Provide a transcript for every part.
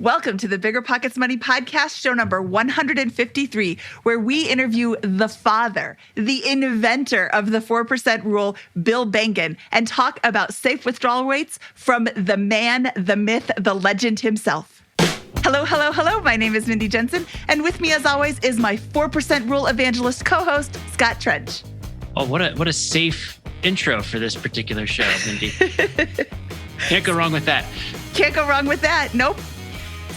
Welcome to the Bigger Pockets Money Podcast, show number 153, where we interview the father, the inventor of the 4% rule, Bill Bengen, and talk about safe withdrawal rates from the man, the myth, the legend himself. Hello, hello, hello. My name is Mindy Jensen, and with me, as always, is my 4% rule evangelist co-host, Scott Trench. Oh, what a safe intro for this particular show, Mindy. Can't go wrong with that. Can't go wrong with that. Nope.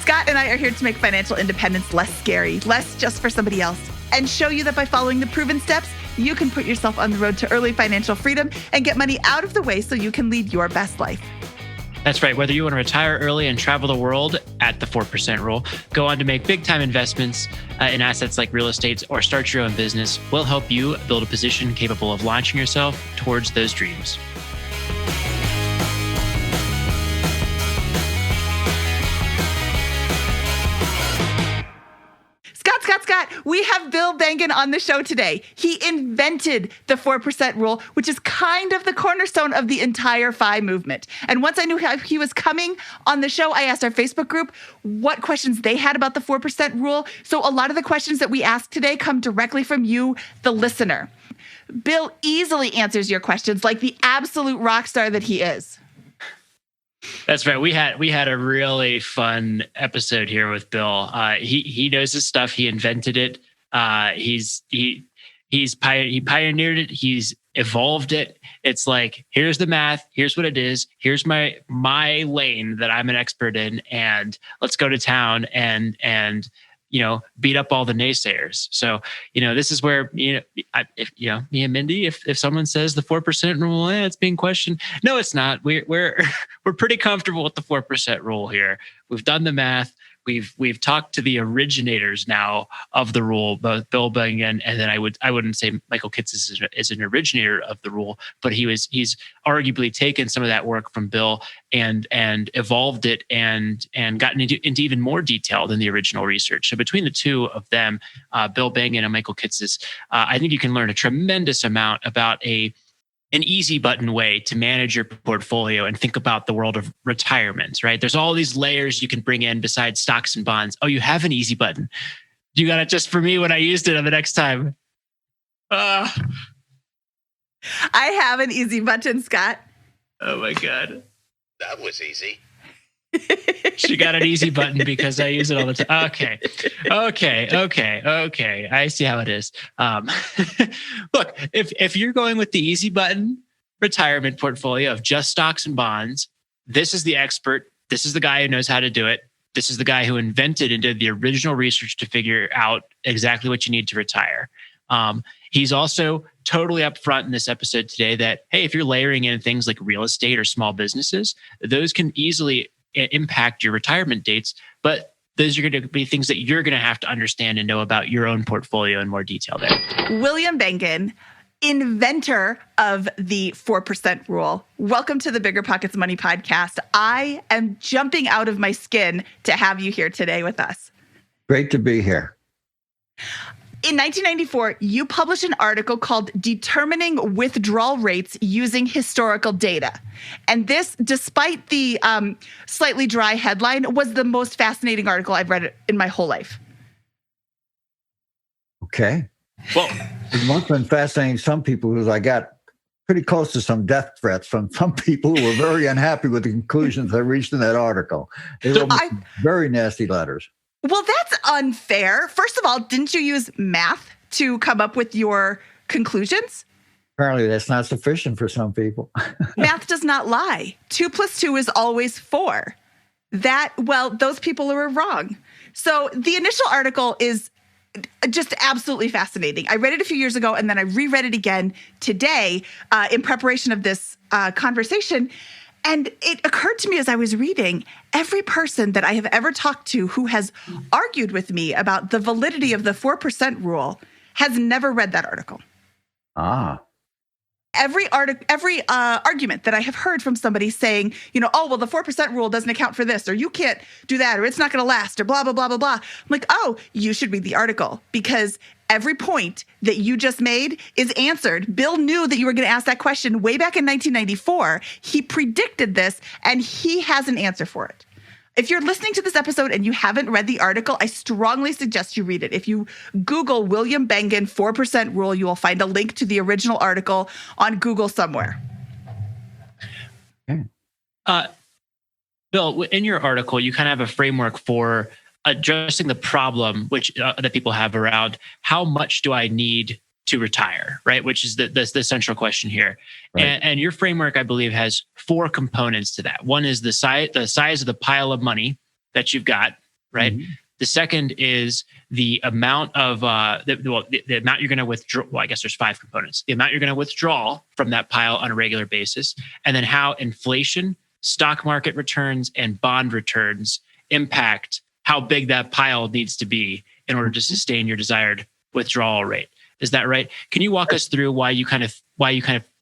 Scott and I are here to make financial independence less scary, less just for somebody else, and show you that by following the proven steps, you can put yourself on the road to early financial freedom and get money out of the way so you can lead your best life. That's right. Whether you want to retire early and travel the world at the 4% rule, go on to make big-time investments in assets like real estate, or start your own business, we'll help you build a position capable of launching yourself towards those dreams. Scott, we have Bill Bengen on the show today. He invented the 4% rule, which is kind of the cornerstone of the entire FI movement. And once I knew he was coming on the show, I asked our Facebook group what questions they had about the 4% rule. So a lot of the questions that we asked today come directly from you, the listener. Bill easily answers your questions like the absolute rock star that he is. That's right. We had a really fun episode here with Bill. He knows his stuff. He invented it. He pioneered it. He's evolved it. It's like, here's the math. Here's what it is. Here's my lane that I'm an expert in, and let's go to town and beat up all the naysayers. So, this is where, me and Mindy, if someone says the 4% rule, it's being questioned. No, it's not. We're pretty comfortable with the 4% rule here. We've done the math. We've talked to the originators now of the rule, both Bill Bengen, and then I wouldn't say Michael Kitces is an originator of the rule, but he's arguably taken some of that work from Bill and evolved it and gotten into even more detail than the original research. So between the two of them, Bill Bengen and Michael Kitces, I think you can learn a tremendous amount about an easy button way to manage your portfolio and think about the world of retirement, right? There's all these layers you can bring in besides stocks and bonds. Oh, you have an easy button. You got it just for me when I used it on the next time. I have an easy button, Scott. Oh my God. That was easy. She got an easy button because I use it all the time. Okay. I see how it is. Look, if you're going with the easy button retirement portfolio of just stocks and bonds, this is the expert. This is the guy who knows how to do it. This is the guy who invented and did the original research to figure out exactly what you need to retire. He's also totally upfront in this episode today that, hey, if you're layering in things like real estate or small businesses, those can easily impact your retirement dates, but those are going to be things that you're going to have to understand and know about your own portfolio in more detail there. William Bengen, inventor of the 4% rule. Welcome to the Bigger Pockets Money Podcast. I am jumping out of my skin to have you here today with us. Great to be here. In 1994, you published an article called Determining Withdrawal Rates Using Historical Data. And this, despite the slightly dry headline, was the most fascinating article I've read in my whole life. Okay. Well, it must have been fascinating to some people because I got pretty close to some death threats from some people who were very unhappy with the conclusions I reached in that article. They wrote very nasty letters. Well, that's unfair. First of all, didn't you use math to come up with your conclusions? Apparently, that's not sufficient for some people. Math does not lie. 2 + 2 is always 4. Those people are wrong. So the initial article is just absolutely fascinating. I read it a few years ago, and then I reread it again today in preparation of this conversation. And it occurred to me as I was reading, every person that I have ever talked to who has argued with me about the validity of the 4% rule has never read that article. Every argument that I have heard from somebody saying, the 4% rule doesn't account for this, or you can't do that, or it's not going to last, or blah, blah, blah, blah, blah. I'm like, you should read the article because every point that you just made is answered. Bill knew that you were going to ask that question way back in 1994. He predicted this, and he has an answer for it. If you're listening to this episode and you haven't read the article, I strongly suggest you read it. If you Google William Bengen 4% rule, you will find a link to the original article on Google somewhere. Bill, in your article, you kind of have a framework for addressing the problem which that people have around how much do I need to retire, right? Which is the central question here. Right. And your framework, I believe, has 4 components to that. One is the size of the pile of money that you've got, right? Mm-hmm. The second is the amount of the amount you're going to withdraw. Well, I guess there's 5 components. The amount you're going to withdraw from that pile on a regular basis, and then how inflation, stock market returns, and bond returns impact how big that pile needs to be in order to sustain your desired withdrawal rate. Is that right? Can you walk us through why you kind of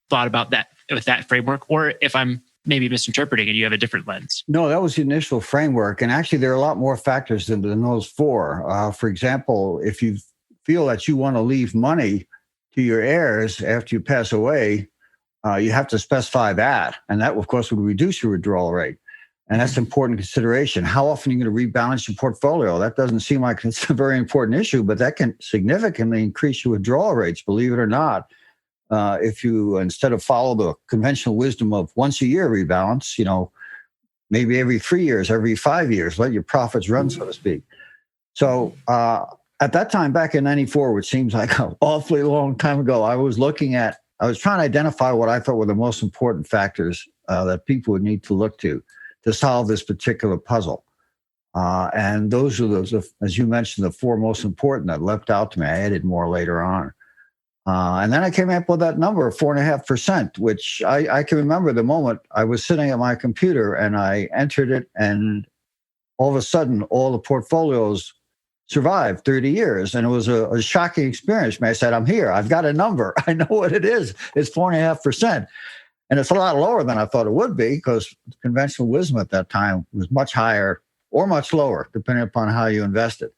thought about that with that framework, or if I'm maybe misinterpreting and you have a different lens? No, that was the initial framework, and actually there are a lot more factors than those 4. For example, if you feel that you want to leave money to your heirs after you pass away, you have to specify that, and that of course would reduce your withdrawal rate. And that's an important consideration. How often are you going to rebalance your portfolio? That doesn't seem like it's a very important issue, but that can significantly increase your withdrawal rates, believe it or not. If you, instead of follow the conventional wisdom of once a year rebalance, maybe every 3 years, every 5 years, let your profits run, so to speak. So at that time, back in 94, which seems like an awfully long time ago, I was trying to identify what I thought were the most important factors that people would need to look to solve this particular puzzle. And those are as you mentioned, the 4 most important that leapt out to me. I added more later on. And then I came up with that number of 4.5%, which I can remember the moment I was sitting at my computer and I entered it, and all of a sudden, all the portfolios survived 30 years. And it was a shocking experience. I said, I'm here. I've got a number. I know what it is. It's 4.5%. And it's a lot lower than I thought it would be, because conventional wisdom at that time was much higher or much lower, depending upon how you invested.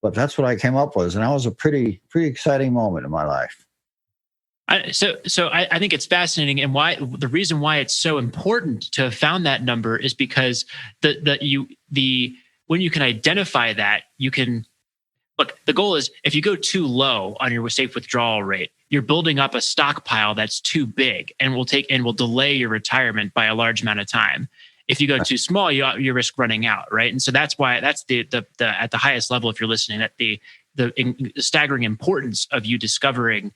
But that's what I came up with. And that was a pretty exciting moment in my life. So I think it's fascinating, and the reason why it's so important to have found that number is because when you can identify that, you can look. The goal is, if you go too low on your safe withdrawal rate, you're building up a stockpile that's too big and will delay your retirement by a large amount of time. If you go too small, you risk running out, right? And so that's why that's the at the highest level, if you're listening, that the staggering importance of you discovering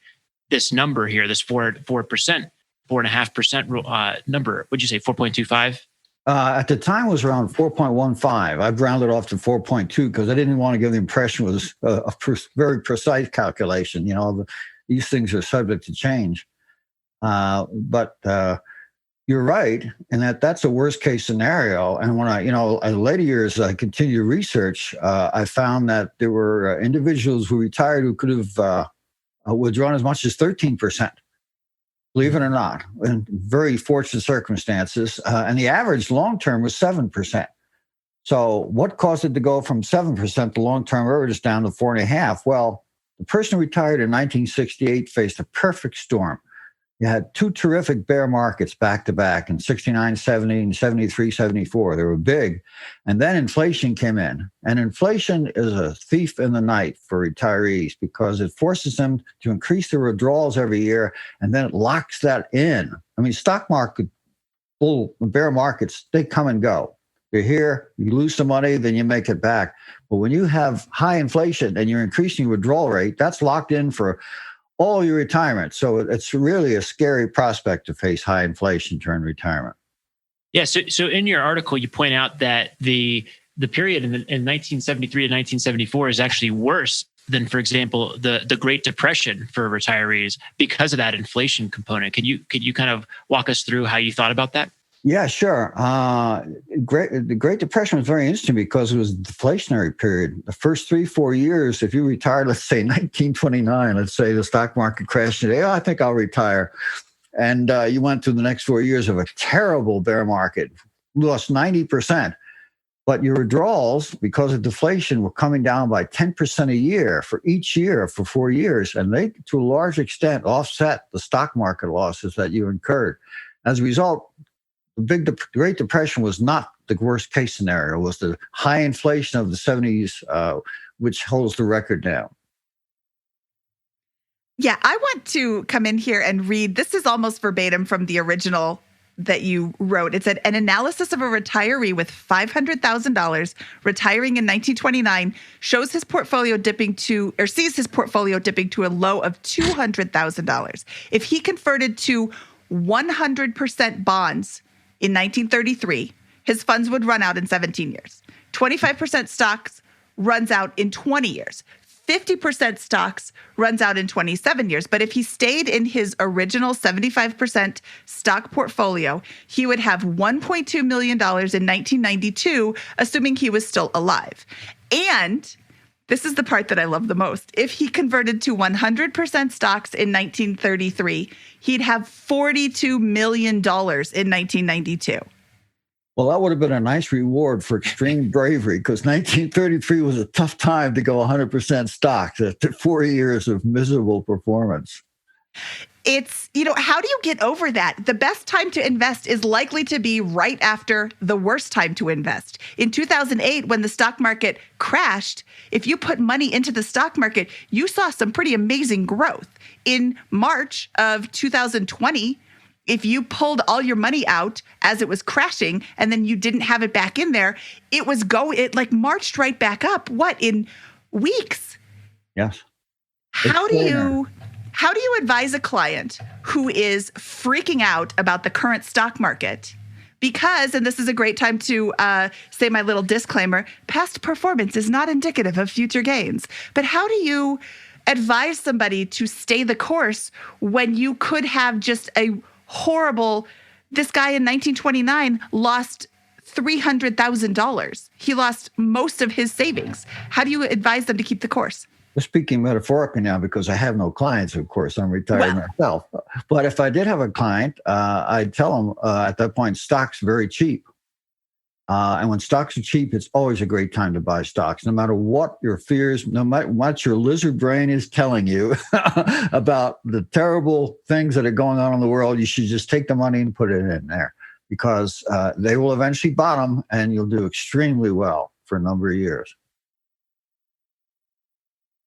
this number here, this 4.5% number. Would you say 4.25? At the time, it was around 4.15. I've rounded off to 4.2 because I didn't want to give the impression it was a very precise calculation. These things are subject to change. But you're right in that's a worst case scenario. And when in later years, I continued to research, I found that there were individuals who retired who could have withdrawn as much as 13%. Believe it or not, in very fortunate circumstances. And the average long-term was 7%. So what caused it to go from 7% to long-term average down to 4.5%? Well, the person who retired in 1968 faced a perfect storm. You had 2 terrific bear markets back to back in 69, 70, and 73, 74. They were big. And then inflation came in. And inflation is a thief in the night for retirees because it forces them to increase their withdrawals every year, and then it locks that in. I mean, stock market, bear markets, they come and go. You're here, you lose some money, then you make it back. But when you have high inflation and you're increasing your withdrawal rate, that's locked in for all your retirement. So it's really a scary prospect to face high inflation during retirement. Yeah. So in your article, you point out that the period in 1973 to 1974 is actually worse than, for example, the Great Depression for retirees because of that inflation component. Could you kind of walk us through how you thought about that? Yeah, sure. The Great Depression was very interesting because it was a deflationary period. The first 3-4 years, if you retired, let's say 1929, let's say the stock market crashed today, I think I'll retire. And you went through the next 4 years of a terrible bear market, lost 90%. But your withdrawals, because of deflation, were coming down by 10% a year for each year for 4 years. And they, to a large extent, offset the stock market losses that you incurred. As a result, the Great Depression was not the worst case scenario was the high inflation of the 70s, which holds the record now. Yeah, I want to come in here and read. This is almost verbatim from the original that you wrote. It said, an analysis of a retiree with $500,000 retiring in 1929 shows his portfolio sees his portfolio dipping to a low of $200,000. If he converted to 100% bonds in 1933, his funds would run out in 17 years. 25% stocks runs out in 20 years. 50% stocks runs out in 27 years. But if he stayed in his original 75% stock portfolio, he would have $1.2 million in 1992, assuming he was still alive. And this is the part that I love the most. If he converted to 100% stocks in 1933, he'd have $42 million in 1992. Well, that would have been a nice reward for extreme bravery, because 1933 was a tough time to go 100% stocks after 4 years of miserable performance. It's, how do you get over that? The best time to invest is likely to be right after the worst time to invest. In 2008, when the stock market crashed, if you put money into the stock market, you saw some pretty amazing growth. In March of 2020, if you pulled all your money out as it was crashing and then you didn't have it back in there, it like marched right back up. What, in weeks? Yes. How do you advise a client who is freaking out about the current stock market? Because, and this is a great time to say my little disclaimer, past performance is not indicative of future gains. But how do you advise somebody to stay the course when you could have just a horrible, this guy in 1929 lost $300,000. He lost most of his savings. How do you advise them to keep the course? We're speaking metaphorically now because I have no clients, of course. I'm retired myself. But if I did have a client, I'd tell them at that point, stock's very cheap. And when stocks are cheap, it's always a great time to buy stocks, no matter what your fears, no matter what your lizard brain is telling you about the terrible things that are going on in the world. You should just take the money and put it in there, because they will eventually bottom and you'll do extremely well for a number of years.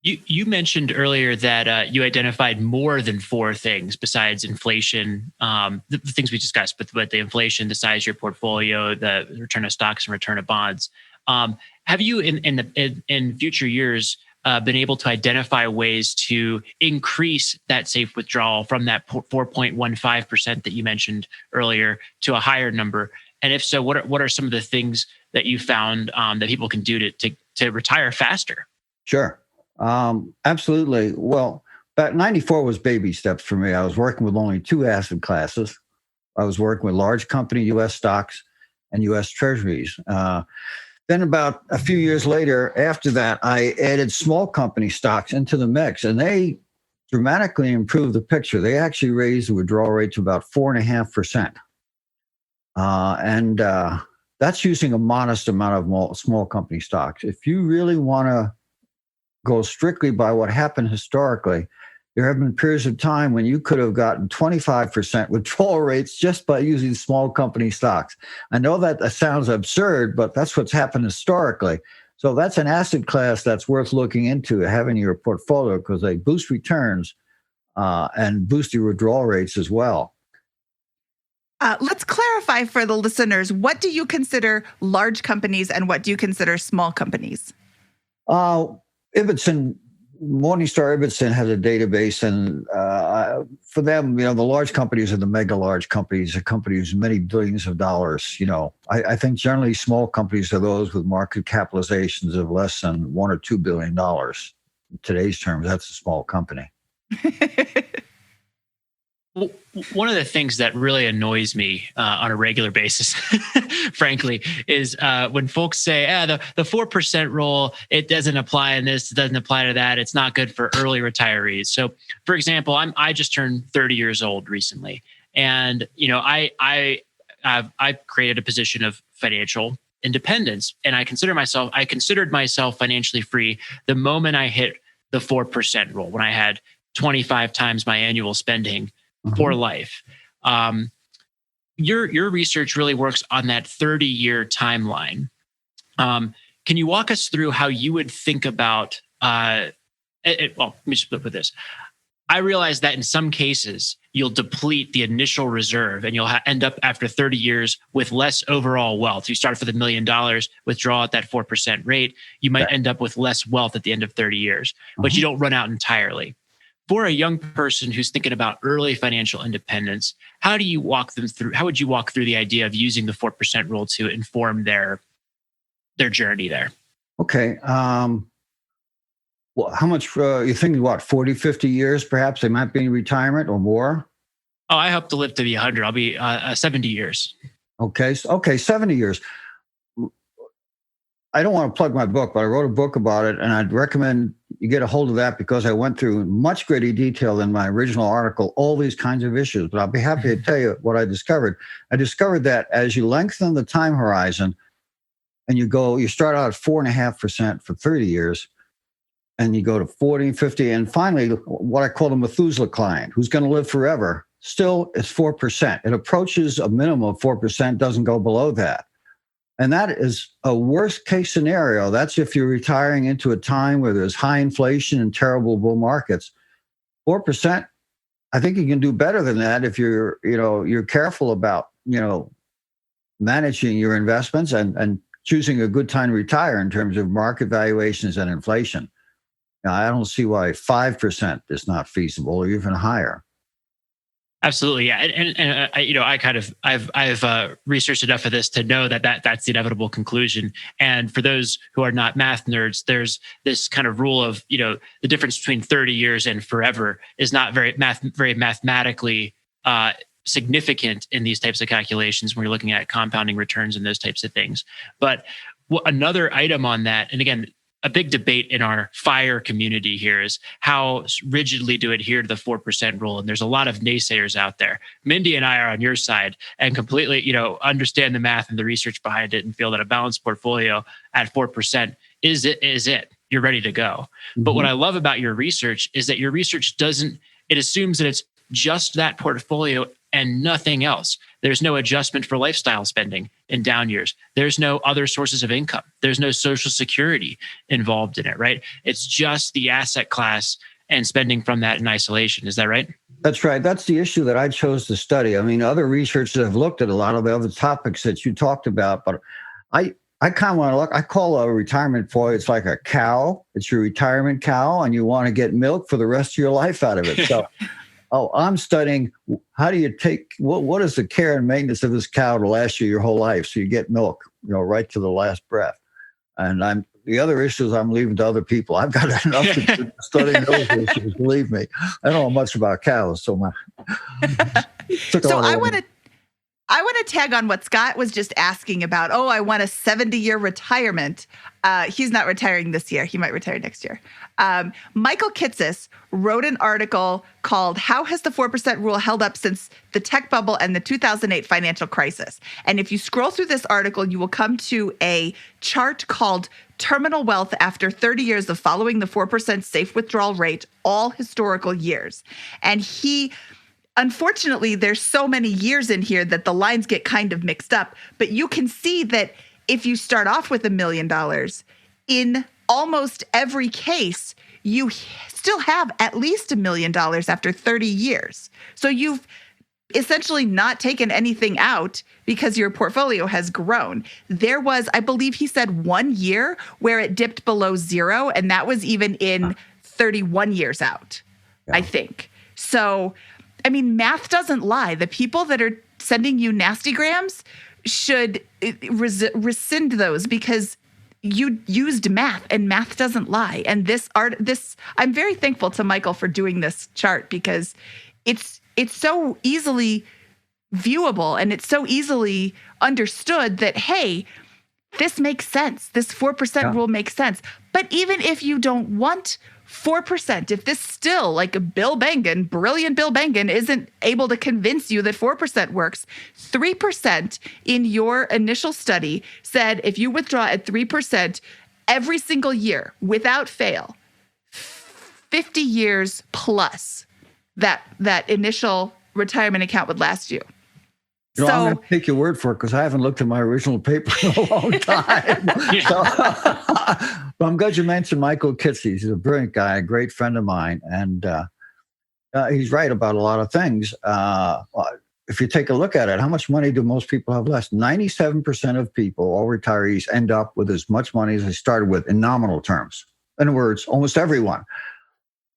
You mentioned earlier that you identified more than 4 things besides inflation, the things we discussed, but the inflation, the size of your portfolio, the return of stocks and return of bonds. Have you in future years been able to identify ways to increase that safe withdrawal from that 4.15% that you mentioned earlier to a higher number? And if so, what are some of the things that you found that people can do to retire faster? Sure. Absolutely. Well, back 94 was baby steps for me. I was working with only 2 asset classes. I was working with large company U.S. stocks and U.S. treasuries. Then about a few years later, after that, I added small company stocks into the mix, and they dramatically improved the picture. They actually raised the withdrawal rate to about 4.5%. And that's using a modest amount of small company stocks. If you really want to go strictly by what happened historically, there have been periods of time when you could have gotten 25% withdrawal rates just by using small company stocks. I know that sounds absurd, but that's what's happened historically. So that's an asset class that's worth looking into, having your portfolio, because they boost returns and boost your withdrawal rates as well. Let's clarify for the listeners, what do you consider large companies and what do you consider small companies? Ibbotson, Morningstar Ibbotson has a database, and for them, the large companies are the mega large companies, the companies many billions of dollars. I think generally small companies are those with market capitalizations of less than $1 or $2 billion. In today's terms, that's a small company. Well, one of the things that really annoys me on a regular basis, frankly, is when folks say, the 4% rule, it doesn't apply in this, it doesn't apply to that, it's not good for early retirees. So, for example, I just turned 30 years old recently. And, I've created a position of financial independence. And I considered myself financially free the moment I hit the 4% rule, when I had 25 times my annual spending for life. your research really works on that 30-year timeline. Can you walk us through how you would think about? Well, let me just put this. I realize that in some cases, you'll deplete the initial reserve and you'll end up after 30 years with less overall wealth. You start with $1 million, withdraw at that 4% rate. You might end up with less wealth at the end of 30 years, but you don't run out entirely. For a young person who's thinking about early financial independence, how would you walk through the idea of using the 4% rule to inform their journey there? Okay. Well, how much you think? What, 40, 50 years perhaps they might be in retirement or more? Oh, I hope to live to be 100. I'll be 70 years. Okay, 70 years. I don't want to plug my book, but I wrote a book about it, and I'd recommend you get a hold of that because I went through in much greater detail than my original article, all these kinds of issues. But I'll be happy to tell you what I discovered. I discovered that as you lengthen the time horizon and you start out at 4.5% for 30 years, and you go to 40, 50, and finally, what I call the Methuselah client, who's going to live forever, still is 4%. It approaches a minimum of 4%, doesn't go below that. And that is a worst case scenario. That's if you're retiring into a time where there's high inflation and terrible bull markets. 4%, I think you can do better than that if you're careful about, managing your investments and choosing a good time to retire in terms of market valuations and inflation. Now, I don't see why 5% is not feasible or even higher. Absolutely, yeah, and I've researched enough of this to know that's the inevitable conclusion. And for those who are not math nerds, there's this kind of rule of the difference between 30 years and forever is not very mathematically significant in these types of calculations when you're looking at compounding returns and those types of things. But another item on that, and again, a big debate in our FIRE community here is how rigidly to adhere to the 4% rule. And there's a lot of naysayers out there. Mindy and I are on your side and completely, understand the math and the research behind it and feel that a balanced portfolio at 4% is it. You're ready to go. Mm-hmm. But what I love about your research is that your research it assumes that it's just that portfolio and nothing else. There's no adjustment for lifestyle spending in down years. There's no other sources of income. There's no Social Security involved in it, right? It's just the asset class and spending from that in isolation. Is that right? That's right. That's the issue that I chose to study. I mean, other researchers have looked at a lot of the other topics that you talked about, but I kind of want to look. I call a retirement portfolio, it's like a cow. It's your retirement cow, and you want to get milk for the rest of your life out of it. So I'm studying how do you take, what is the care and maintenance of this cow to last you your whole life so you get milk, right to the last breath. And the other issues I'm leaving to other people. I've got enough to study those issues, believe me. I don't know much about cows, so I want to tag on what Scott was just asking about. Oh, I want a 70-year retirement. He's not retiring this year. He might retire next year. Michael Kitces wrote an article called How Has the 4% Rule Held Up Since the Tech Bubble and the 2008 Financial Crisis? And if you scroll through this article, you will come to a chart called Terminal Wealth After 30 Years of Following the 4% Safe Withdrawal Rate, All Historical Years. And unfortunately, there's so many years in here that the lines get kind of mixed up. But you can see that if you start off with $1 million, in almost every case, you still have at least $1 million after 30 years. So you've essentially not taken anything out because your portfolio has grown. There was, I believe he said, 1 year where it dipped below zero, and that was even in 31 years out, I think. So, I mean, math doesn't lie. The people that are sending you nasty grams should rescind those because you used math and math doesn't lie. And I'm very thankful to Michael for doing this chart because it's so easily viewable and it's so easily understood that, hey, this makes sense. This 4% rule makes sense. But even if you don't want 4%, if this still, like brilliant Bill Bengen, isn't able to convince you that 4% works, 3% in your initial study said if you withdraw at 3% every single year without fail, 50 years plus, that initial retirement account would last you. I'm So going to take your word for it because I haven't looked at my original paper in a long time. So, but I'm glad you mentioned Michael Kitces. He's a brilliant guy, a great friend of mine. And he's right about a lot of things. If you take a look at it, how much money do most people have left? 97% of people, all retirees, end up with as much money as they started with in nominal terms. In other words, almost everyone.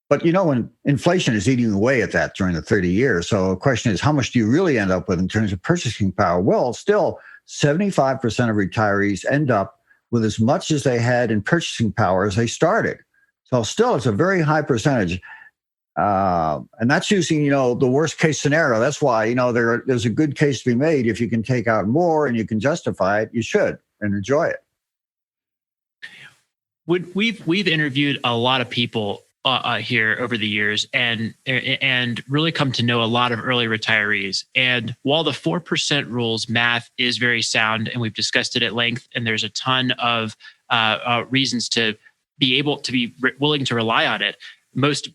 But when inflation is eating away at that during the 30 years. So the question is, how much do you really end up with in terms of purchasing power? Well, still 75% of retirees end up with as much as they had in purchasing power as they started. So still, it's a very high percentage. And that's using, the worst case scenario. That's why, there's a good case to be made. If you can take out more and you can justify it, you should and enjoy it. We've interviewed a lot of people here over the years and really come to know a lot of early retirees. And while the 4% rules math is very sound, and we've discussed it at length, and there's a ton of reasons to be able to be willing to rely on it.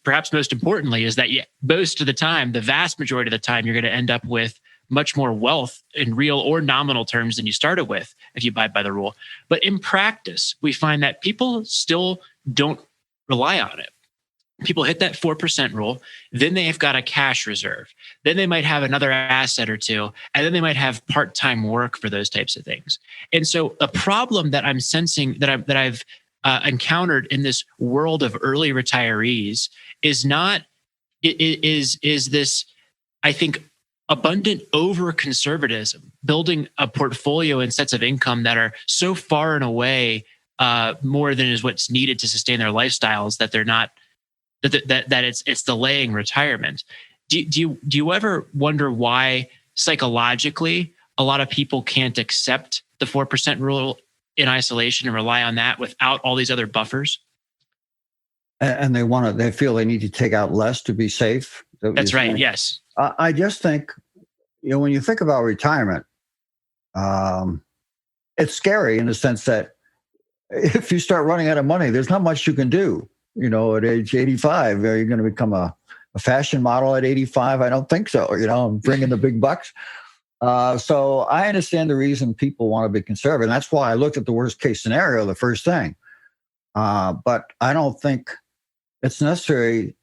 Perhaps most importantly is that most of the time, the vast majority of the time, you're going to end up with much more wealth in real or nominal terms than you started with if you abide by the rule. But in practice, we find that people still don't rely on it. People hit that 4% rule, then they've got a cash reserve. Then they might have another asset or two, and then they might have part-time work for those types of things. And so a problem that I'm sensing that I've encountered in this world of early retirees is this, I think, abundant over-conservatism, building a portfolio and sets of income that are so far and away more than is what's needed to sustain their lifestyles that they're not. That it's delaying retirement. Do you ever wonder why psychologically a lot of people can't accept the 4% rule in isolation and rely on that without all these other buffers? And they feel they need to take out less to be safe. That's right. Yes. I just think, when you think about retirement, it's scary in the sense that if you start running out of money, there's not much you can do. At age 85, are you going to become a fashion model at 85? I don't think so. I'm bringing the big bucks. So I understand the reason people want to be conservative. And that's why I looked at the worst case scenario, the first thing. But I don't think it's necessary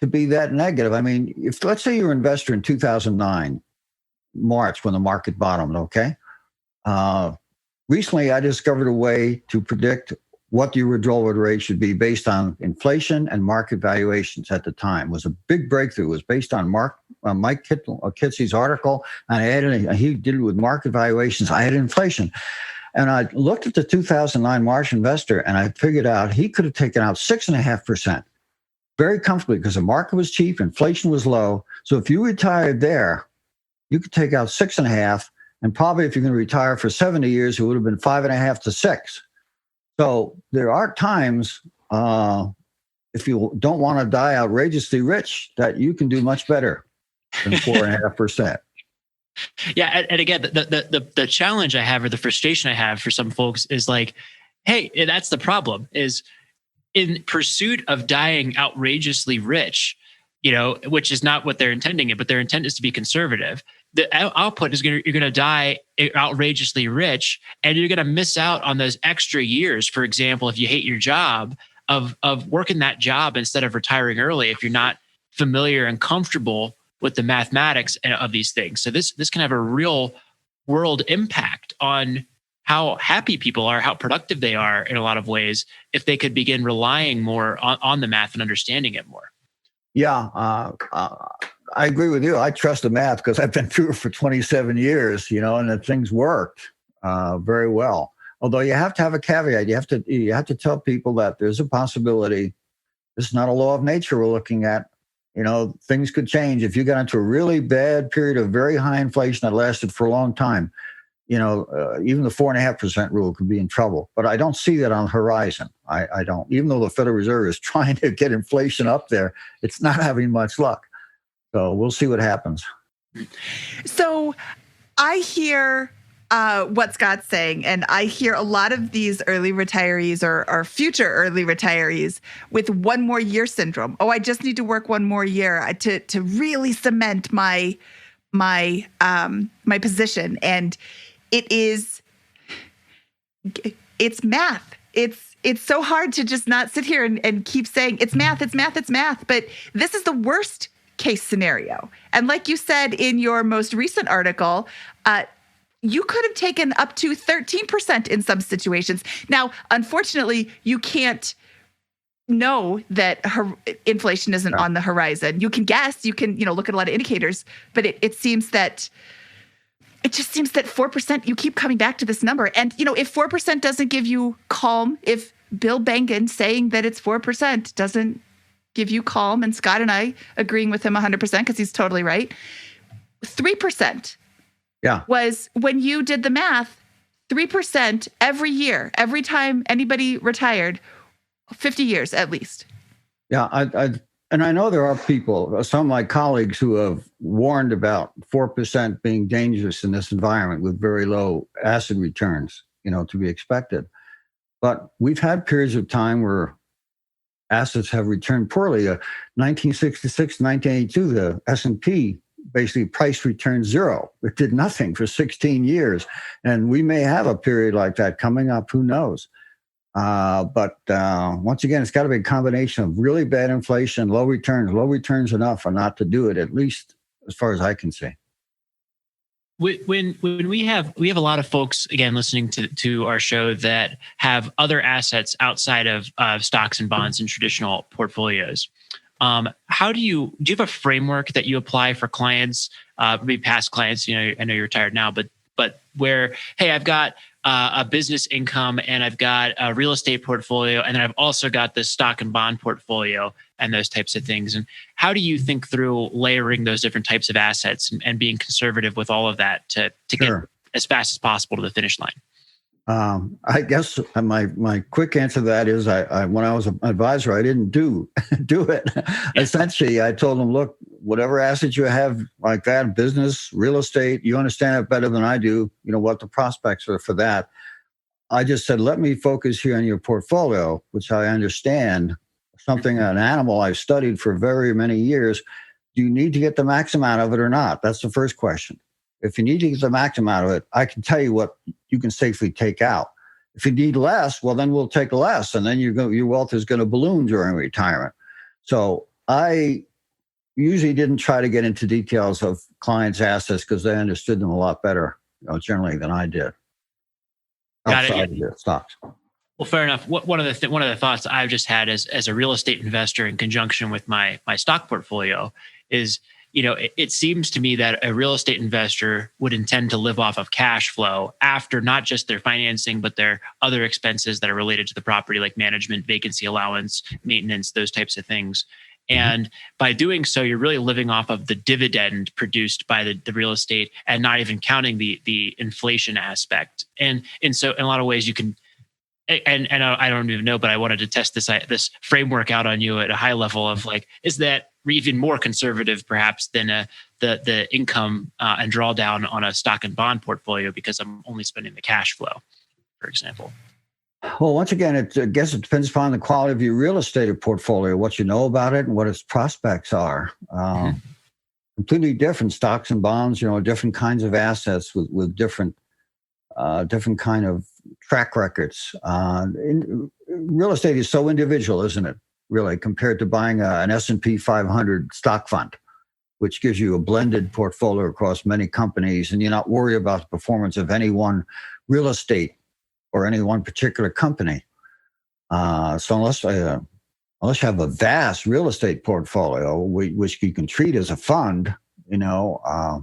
to be that negative. I mean, if let's say you're an investor in 2009, March, when the market bottomed, okay? Recently, I discovered a way to predict what the withdrawal rate should be based on inflation and market valuations at the time. It was a big breakthrough. It was based on Mike Kitces' article, and he did it with market valuations. I had inflation. And I looked at the 2009 March investor, and I figured out he could have taken out 6.5% very comfortably because the market was cheap, inflation was low. So if you retired there, you could take out 6.5%, and probably if you're going to retire for 70 years, it would have been 5.5 to 6. So there are times, if you don't want to die outrageously rich, that you can do much better than 4.5%. Yeah, and again, the challenge I have or the frustration I have for some folks is like, hey, that's the problem. Is in pursuit of dying outrageously rich, which is not what they're intending, but their intent is to be conservative. The output is you're going to die outrageously rich, and you're going to miss out on those extra years. For example, if you hate your job, of working that job instead of retiring early, if you're not familiar and comfortable with the mathematics of these things. So this can have a real world impact on how happy people are, how productive they are in a lot of ways, if they could begin relying more on the math and understanding it more. Yeah, I agree with you. I trust the math because I've been through it for 27 years, and the things worked very well. Although you have to have a caveat. You have to tell people that there's a possibility. This is not a law of nature we're looking at. Things could change. If you got into a really bad period of very high inflation that lasted for a long time, even the 4.5% rule could be in trouble. But I don't see that on the horizon. I don't. Even though the Federal Reserve is trying to get inflation up there, it's not having much luck. So we'll see what happens. So I hear what Scott's saying, and I hear a lot of these early retirees or future early retirees with one more year syndrome. Oh, I just need to work one more year to really cement my my my position, and it's math. It's so hard to just not sit here and keep saying it's math, it's math, it's math. But this is the worst case scenario. And like you said in your most recent article, you could have taken up to 13% in some situations. Now, unfortunately, you can't know that inflation isn't on the horizon. You can guess, you can, look at a lot of indicators, but it just seems that 4%, you keep coming back to this number. And, if 4% doesn't give you calm, if Bill Bengen saying that it's 4% doesn't give you calm, and Scott and I agreeing with him 100% because he's totally right, 3% was, when you did the math, 3% every year, every time anybody retired, 50 years at least. Yeah, and I know there are people, some of my colleagues, who have warned about 4% being dangerous in this environment with very low asset returns, to be expected. But we've had periods of time where assets have returned poorly. 1966, 1982, the S&P basically price returned zero. It did nothing for 16 years. And we may have a period like that coming up, who knows? But once again, it's got to be a combination of really bad inflation, low returns enough or not to do it, at least as far as I can see. When we have a lot of folks, again, listening to our show that have other assets outside of stocks and bonds and traditional portfolios. How do you have a framework that you apply for clients, maybe past clients? I know you're retired now, but where, hey, I've got a business income and I've got a real estate portfolio, and then I've also got this stock and bond portfolio and those types of things. And how do you think through layering those different types of assets and being conservative with all of that to get as fast as possible to the finish line? I guess my quick answer to that is I when I was an advisor, I didn't do it. Yeah. Essentially, I told them, look, whatever assets you have like that, business, real estate, you understand it better than I do, what the prospects are for that. I just said, let me focus here on your portfolio, which I understand, an animal I've studied for very many years. Do you need to get the maximum out of it or not? That's the first question. If you need to get the maximum out of it, I can tell you what you can safely take out. If you need less, well, then we'll take less, and then your wealth is going to balloon during retirement. So I usually didn't try to get into details of clients' assets because they understood them a lot better, generally, than I did. Outside of the stocks. Well, fair enough. One of the thoughts I've just had as a real estate investor in conjunction with my stock portfolio is, it seems to me that a real estate investor would intend to live off of cash flow after not just their financing, but their other expenses that are related to the property, like management, vacancy allowance, maintenance, those types of things. And by doing so, you're really living off of the dividend produced by the real estate and not even counting the inflation aspect. And so in a lot of ways you can, and I don't even know, but I wanted to test this framework out on you at a high level of like, is that even more conservative perhaps than the income and drawdown on a stock and bond portfolio because I'm only spending the cash flow, for example? Well, once again, I guess it depends upon the quality of your real estate portfolio, what you know about it and what its prospects are. Completely different stocks and bonds, different kinds of assets with different kind of track records. Real estate is so individual, isn't it? Really, compared to buying an S&P 500 stock fund, which gives you a blended portfolio across many companies, and you're not worried about the performance of any one real estate or any one particular company. So unless you have a vast real estate portfolio, which you can treat as a fund, I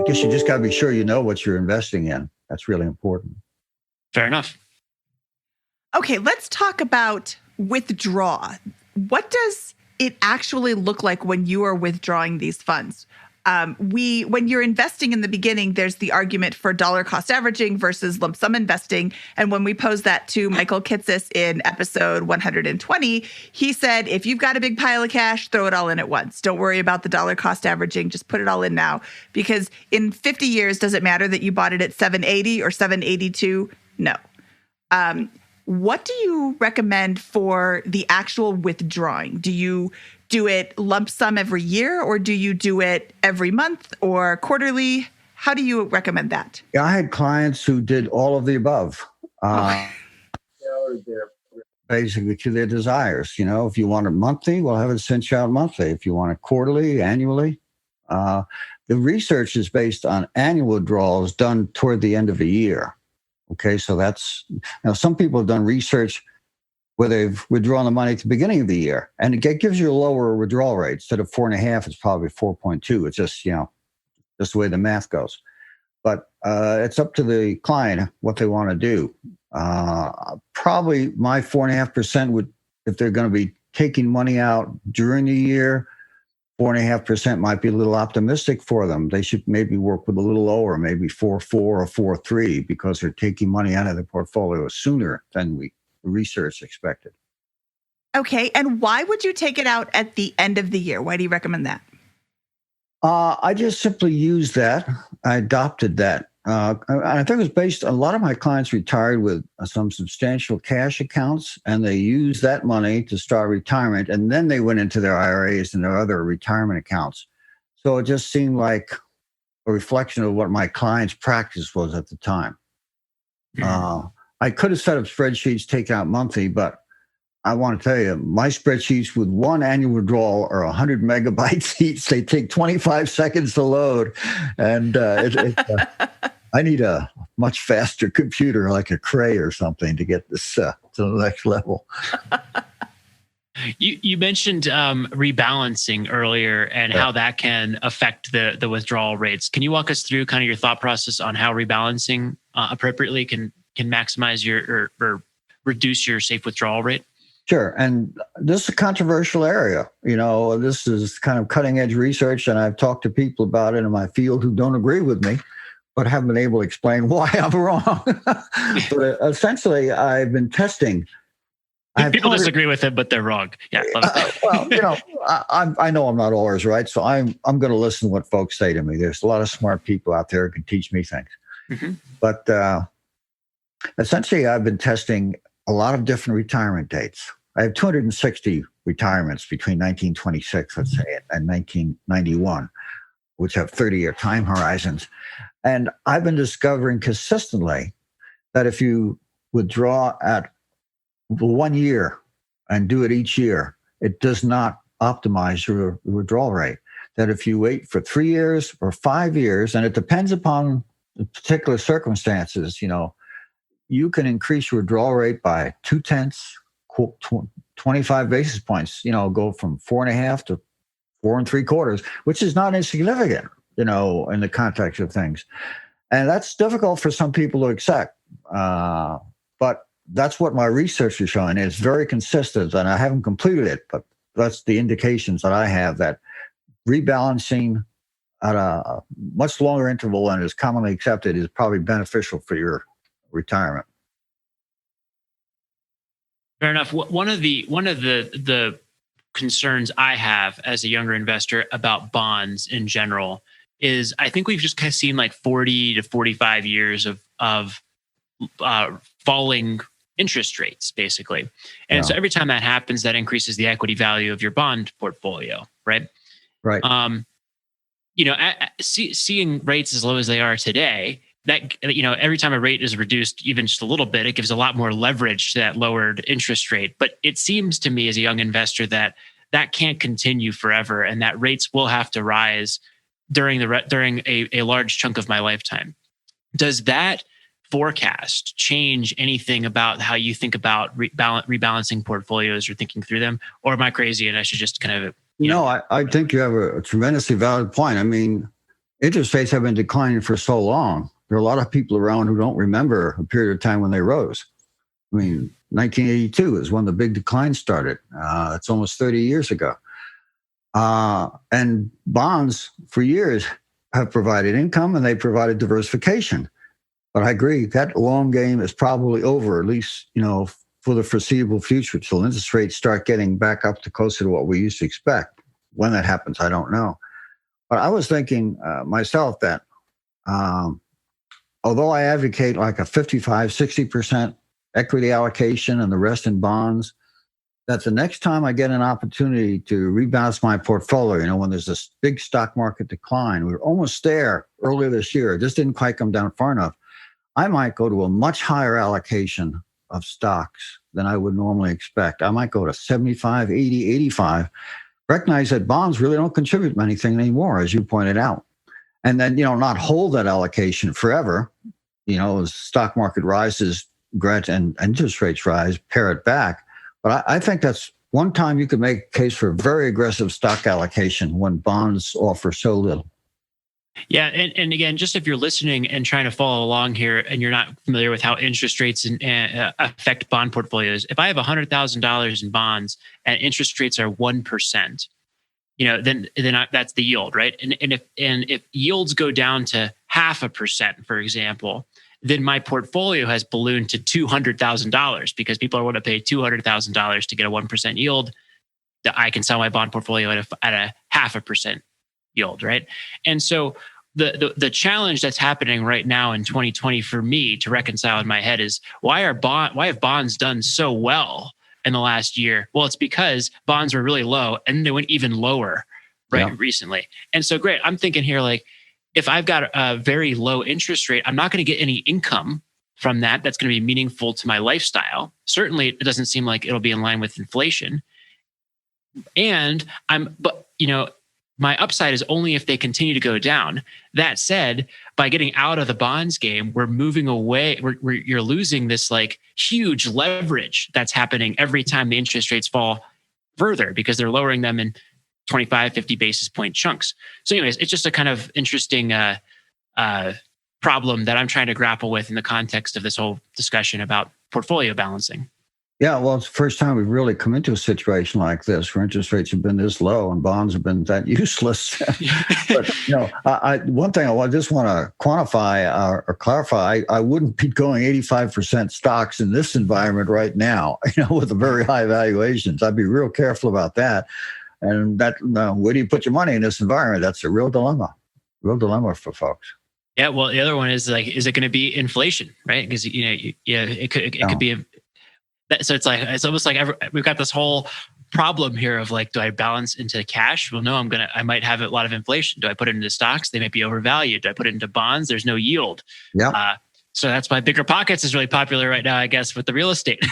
guess you just got to be sure you know what you're investing in. That's really important. Fair enough. Okay, let's talk about withdraw. What does it actually look like when you are withdrawing these funds? When you're investing in the beginning, there's the argument for dollar cost averaging versus lump sum investing. And when we posed that to Michael Kitces in episode 120, he said, if you've got a big pile of cash, throw it all in at once. Don't worry about the dollar cost averaging. Just put it all in now. Because in 50 years, does it matter that you bought it at 780 or 782? No. What do you recommend for the actual withdrawing? Do you do it lump sum every year, or do you do it every month or quarterly? How do you recommend that? Yeah, I had clients who did all of the above. Basically to their desires. If you want it monthly, we'll have it sent you out monthly. If you want it quarterly, annually. The research is based on annual withdrawals done toward the end of a year. Okay, so that's, some people have done research where they've withdrawn the money at the beginning of the year, and it gives you a lower withdrawal rate. Instead of 4.5, it's probably 4.2. It's just, just the way the math goes. But it's up to the client what they want to do. Probably my 4.5% would, if they're going to be taking money out during the year, 4.5% might be a little optimistic for them. They should maybe work with a little lower, maybe 4.4 or 4.3, because they're taking money out of the portfolio sooner than the research expected. Okay, and why would you take it out at the end of the year? Why do you recommend that? I just simply used that. I adopted that. I think it was based, a lot of my clients retired with some substantial cash accounts, and they used that money to start retirement, and then they went into their IRAs and their other retirement accounts. So it just seemed like a reflection of what my clients' practice was at the time. I could have set up spreadsheets, take out monthly, but I want to tell you, my spreadsheets with one annual withdrawal are 100 megabytes each. They take 25 seconds to load, and I need a much faster computer like a Cray or something to get this to the next level. You mentioned rebalancing earlier and how that can affect the withdrawal rates. Can you walk us through kind of your thought process on how rebalancing appropriately can maximize your or reduce your safe withdrawal rate? Sure. And this is a controversial area. This is kind of cutting edge research, and I've talked to people about it in my field who don't agree with me, but haven't been able to explain why I'm wrong. But essentially, I've been testing. People disagree with it, but they're wrong. Yeah. Well, I know I'm not always right, so I'm going to listen to what folks say to me. There's a lot of smart people out there who can teach me things. Mm-hmm. But essentially, I've been testing a lot of different retirement dates. I have 260 retirements between 1926, let's say, and 1991, which have 30-year time horizons. And I've been discovering consistently that if you withdraw at 1 year and do it each year, it does not optimize your withdrawal rate. That if you wait for 3 years or 5 years, and it depends upon the particular circumstances, you can increase your withdrawal rate by 0.2, 25 basis points, go from 4.5 to 4.75, which is not insignificant, in the context of things. And that's difficult for some people to accept. But that's what my research is showing. It's very consistent, and I haven't completed it, but that's the indications that I have that rebalancing at a much longer interval than is commonly accepted is probably beneficial for your retirement. Fair enough. One of the concerns I have as a younger investor about bonds in general is I think we've just kind of seen like 40 to 45 years of falling interest rates, basically. And so every time that happens, that increases the equity value of your bond portfolio, right? Right. Seeing rates as low as they are today, that, every time a rate is reduced even just a little bit, it gives a lot more leverage to that lowered interest rate. But it seems to me as a young investor that can't continue forever, and that rates will have to rise during a large chunk of my lifetime. Does that forecast change anything about how you think about rebalancing portfolios or thinking through them? Or am I crazy and I should just kind of... I think you have a tremendously valid point. I mean, interest rates have been declining for so long. There are a lot of people around who don't remember a period of time when they rose. I mean, 1982 is when the big decline started. It's almost 30 years ago. And bonds for years have provided income, and they provided diversification. But I agree, that long game is probably over, at least, for the foreseeable future, till interest rates start getting back up to closer to what we used to expect. When that happens, I don't know. But I was thinking myself that although I advocate like a 55, 60% equity allocation and the rest in bonds, that the next time I get an opportunity to rebalance my portfolio, when there's this big stock market decline, we were almost there earlier this year. It just didn't quite come down far enough. I might go to a much higher allocation of stocks than I would normally expect. I might go to 75, 80, 85. Recognize that bonds really don't contribute anything anymore, as you pointed out. And then, not hold that allocation forever. As stock market rises and interest rates rise, pare it back. But I think that's one time you could make a case for very aggressive stock allocation when bonds offer so little. Yeah. And again, just if you're listening and trying to follow along here and you're not familiar with how interest rates affect bond portfolios, if I have $100,000 in bonds and interest rates are 1%, then that's the yield, right? And if yields go down to 0.5%, for example, then my portfolio has ballooned to $200,000 because people are willing to pay $200,000 to get a 1% yield. That I can sell my bond portfolio at a 0.5% yield, right? And so the challenge that's happening right now in 2020 for me to reconcile in my head is why have bonds done so well in the last year? Well, it's because bonds were really low and they went even lower recently. And so great, I'm thinking here like, if I've got a very low interest rate, I'm not going to get any income from that. That's going to be meaningful to my lifestyle. Certainly, it doesn't seem like it'll be in line with inflation. But my upside is only if they continue to go down. That said, by getting out of the bonds game, we're moving away. You're losing this like huge leverage that's happening every time the interest rates fall further because they're lowering them in 25, 50 basis point chunks. So anyways, it's just a kind of interesting problem that I'm trying to grapple with in the context of this whole discussion about portfolio balancing. Yeah, well, it's the first time we've really come into a situation like this where interest rates have been this low and bonds have been that useless. But, one thing I just want to quantify or clarify, I wouldn't be going 85% stocks in this environment right now, with the very high valuations. I'd be real careful about that. And where do you put your money in this environment? That's a real dilemma for folks. Yeah, well, the other one is like, is it going to be inflation, right? Because it could be. So it's almost like we've got this whole problem here of like, do I balance into cash? Well, no, I might have a lot of inflation. Do I put it into stocks? They might be overvalued. Do I put it into bonds? There's no yield. Yeah. So that's why Bigger Pockets is really popular right now, I guess, with the real estate.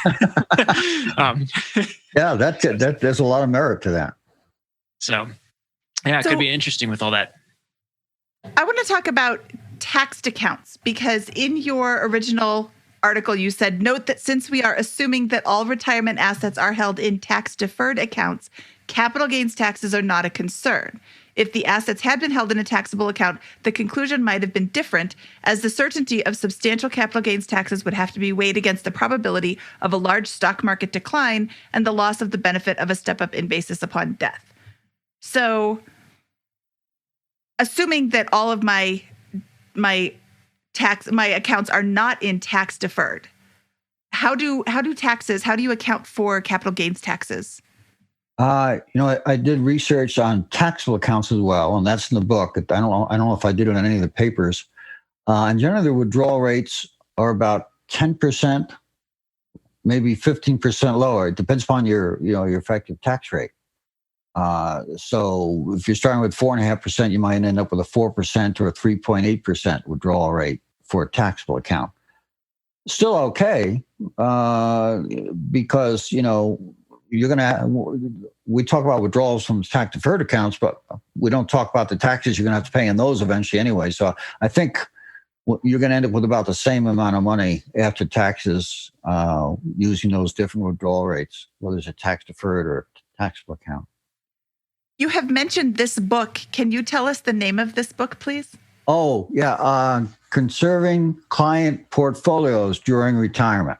Yeah, there's a lot of merit to that. So, yeah, it could be interesting with all that. I want to talk about taxed accounts because in your original article, you said, note that since we are assuming that all retirement assets are held in tax-deferred accounts, capital gains taxes are not a concern. If the assets had been held in a taxable account, the conclusion might have been different, as the certainty of substantial capital gains taxes would have to be weighed against the probability of a large stock market decline and the loss of the benefit of a step-up in basis upon death. So, assuming that all of my accounts are not in tax deferred, how do you account for capital gains taxes? I did research on taxable accounts as well, and that's in the book. I don't know if I did it in any of the papers. And generally, the withdrawal rates are about 10%, maybe 15% lower. It depends upon your effective tax rate. So if you're starting with 4.5%, you might end up with a 4% or a 3.8% withdrawal rate for a taxable account. Still okay, because you're going to. We talk about withdrawals from tax deferred accounts, but we don't talk about the taxes you're going to have to pay on those eventually anyway. So I think you're going to end up with about the same amount of money after taxes using those different withdrawal rates, whether it's a tax deferred or taxable account. You have mentioned this book. Can you tell us the name of this book, please? Oh, yeah. Conserving Client Portfolios During Retirement.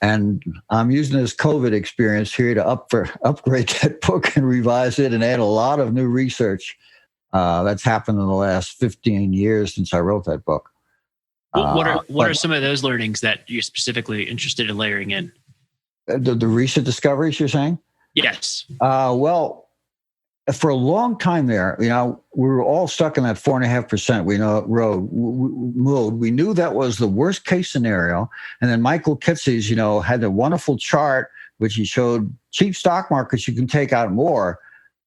And I'm using this COVID experience here to upgrade that book and revise it and add a lot of new research that's happened in the last 15 years since I wrote that book. What are some of those learnings that you're specifically interested in layering in? The recent discoveries, you're saying? Yes. Well, for a long time there, we were all stuck in that 4.5% mode. We knew that was the worst case scenario. And then Michael Kitces, had a wonderful chart which he showed cheap stock markets, you can take out more.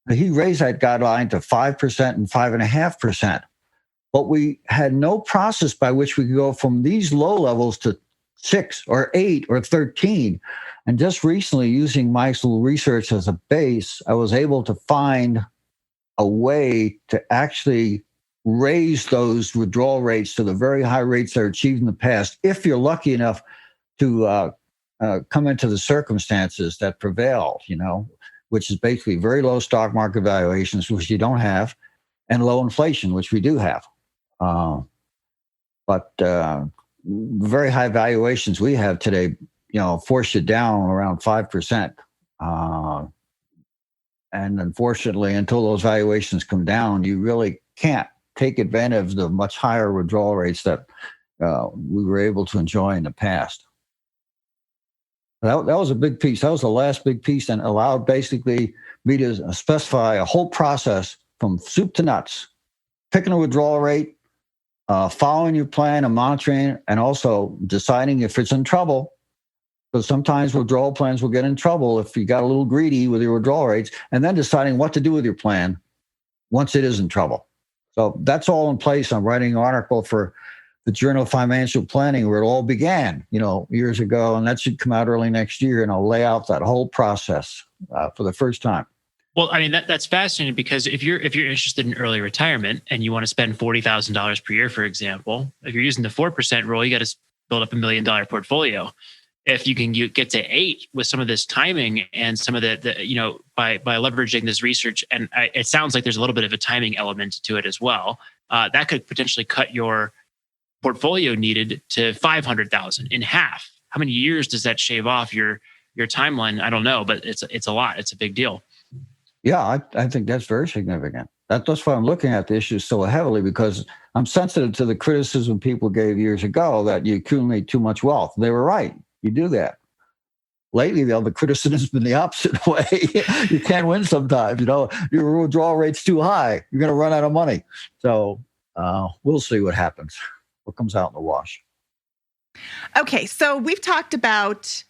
But he raised that guideline to 5% and 5.5%. But we had no process by which we could go from these low levels to 6 or 8 or 13. And just recently, using Mike's little research as a base, I was able to find a way to actually raise those withdrawal rates to the very high rates that are achieved in the past, if you're lucky enough to come into the circumstances that prevailed, which is basically very low stock market valuations, which you don't have, and low inflation, which we do have. But very high valuations we have today, force you down around 5%. And unfortunately, until those valuations come down, you really can't take advantage of the much higher withdrawal rates that we were able to enjoy in the past. That was a big piece. That was the last big piece, and allowed basically me to specify a whole process from soup to nuts, picking a withdrawal rate, following your plan and monitoring, and also deciding if it's in trouble. Because sometimes withdrawal plans will get in trouble if you got a little greedy with your withdrawal rates, and then deciding what to do with your plan once it is in trouble. So that's all in place. I'm writing an article for the Journal of Financial Planning where it all began, years ago, and that should come out early next year. And I'll lay out that whole process for the first time. Well, I mean, that's fascinating, because if you're interested in early retirement and you want to spend $40,000 per year, for example, if you're using the 4% rule, you got to build up $1 million portfolio. If you can get to 8 with some of this timing and some of the by leveraging this research, and it sounds like there's a little bit of a timing element to it as well, that could potentially cut your portfolio needed to 500,000 in half. How many years does that shave off your timeline? I don't know, but it's a lot. It's a big deal. Yeah, I think that's very significant. That's why I'm looking at the issue so heavily, because I'm sensitive to the criticism people gave years ago that you accumulate too much wealth. They were right. You do that. Lately, though, the criticism has been the opposite way. You can't win sometimes. Your withdrawal rate's too high. You're going to run out of money. So we'll see what happens, what comes out in the wash. Okay, so we've talked about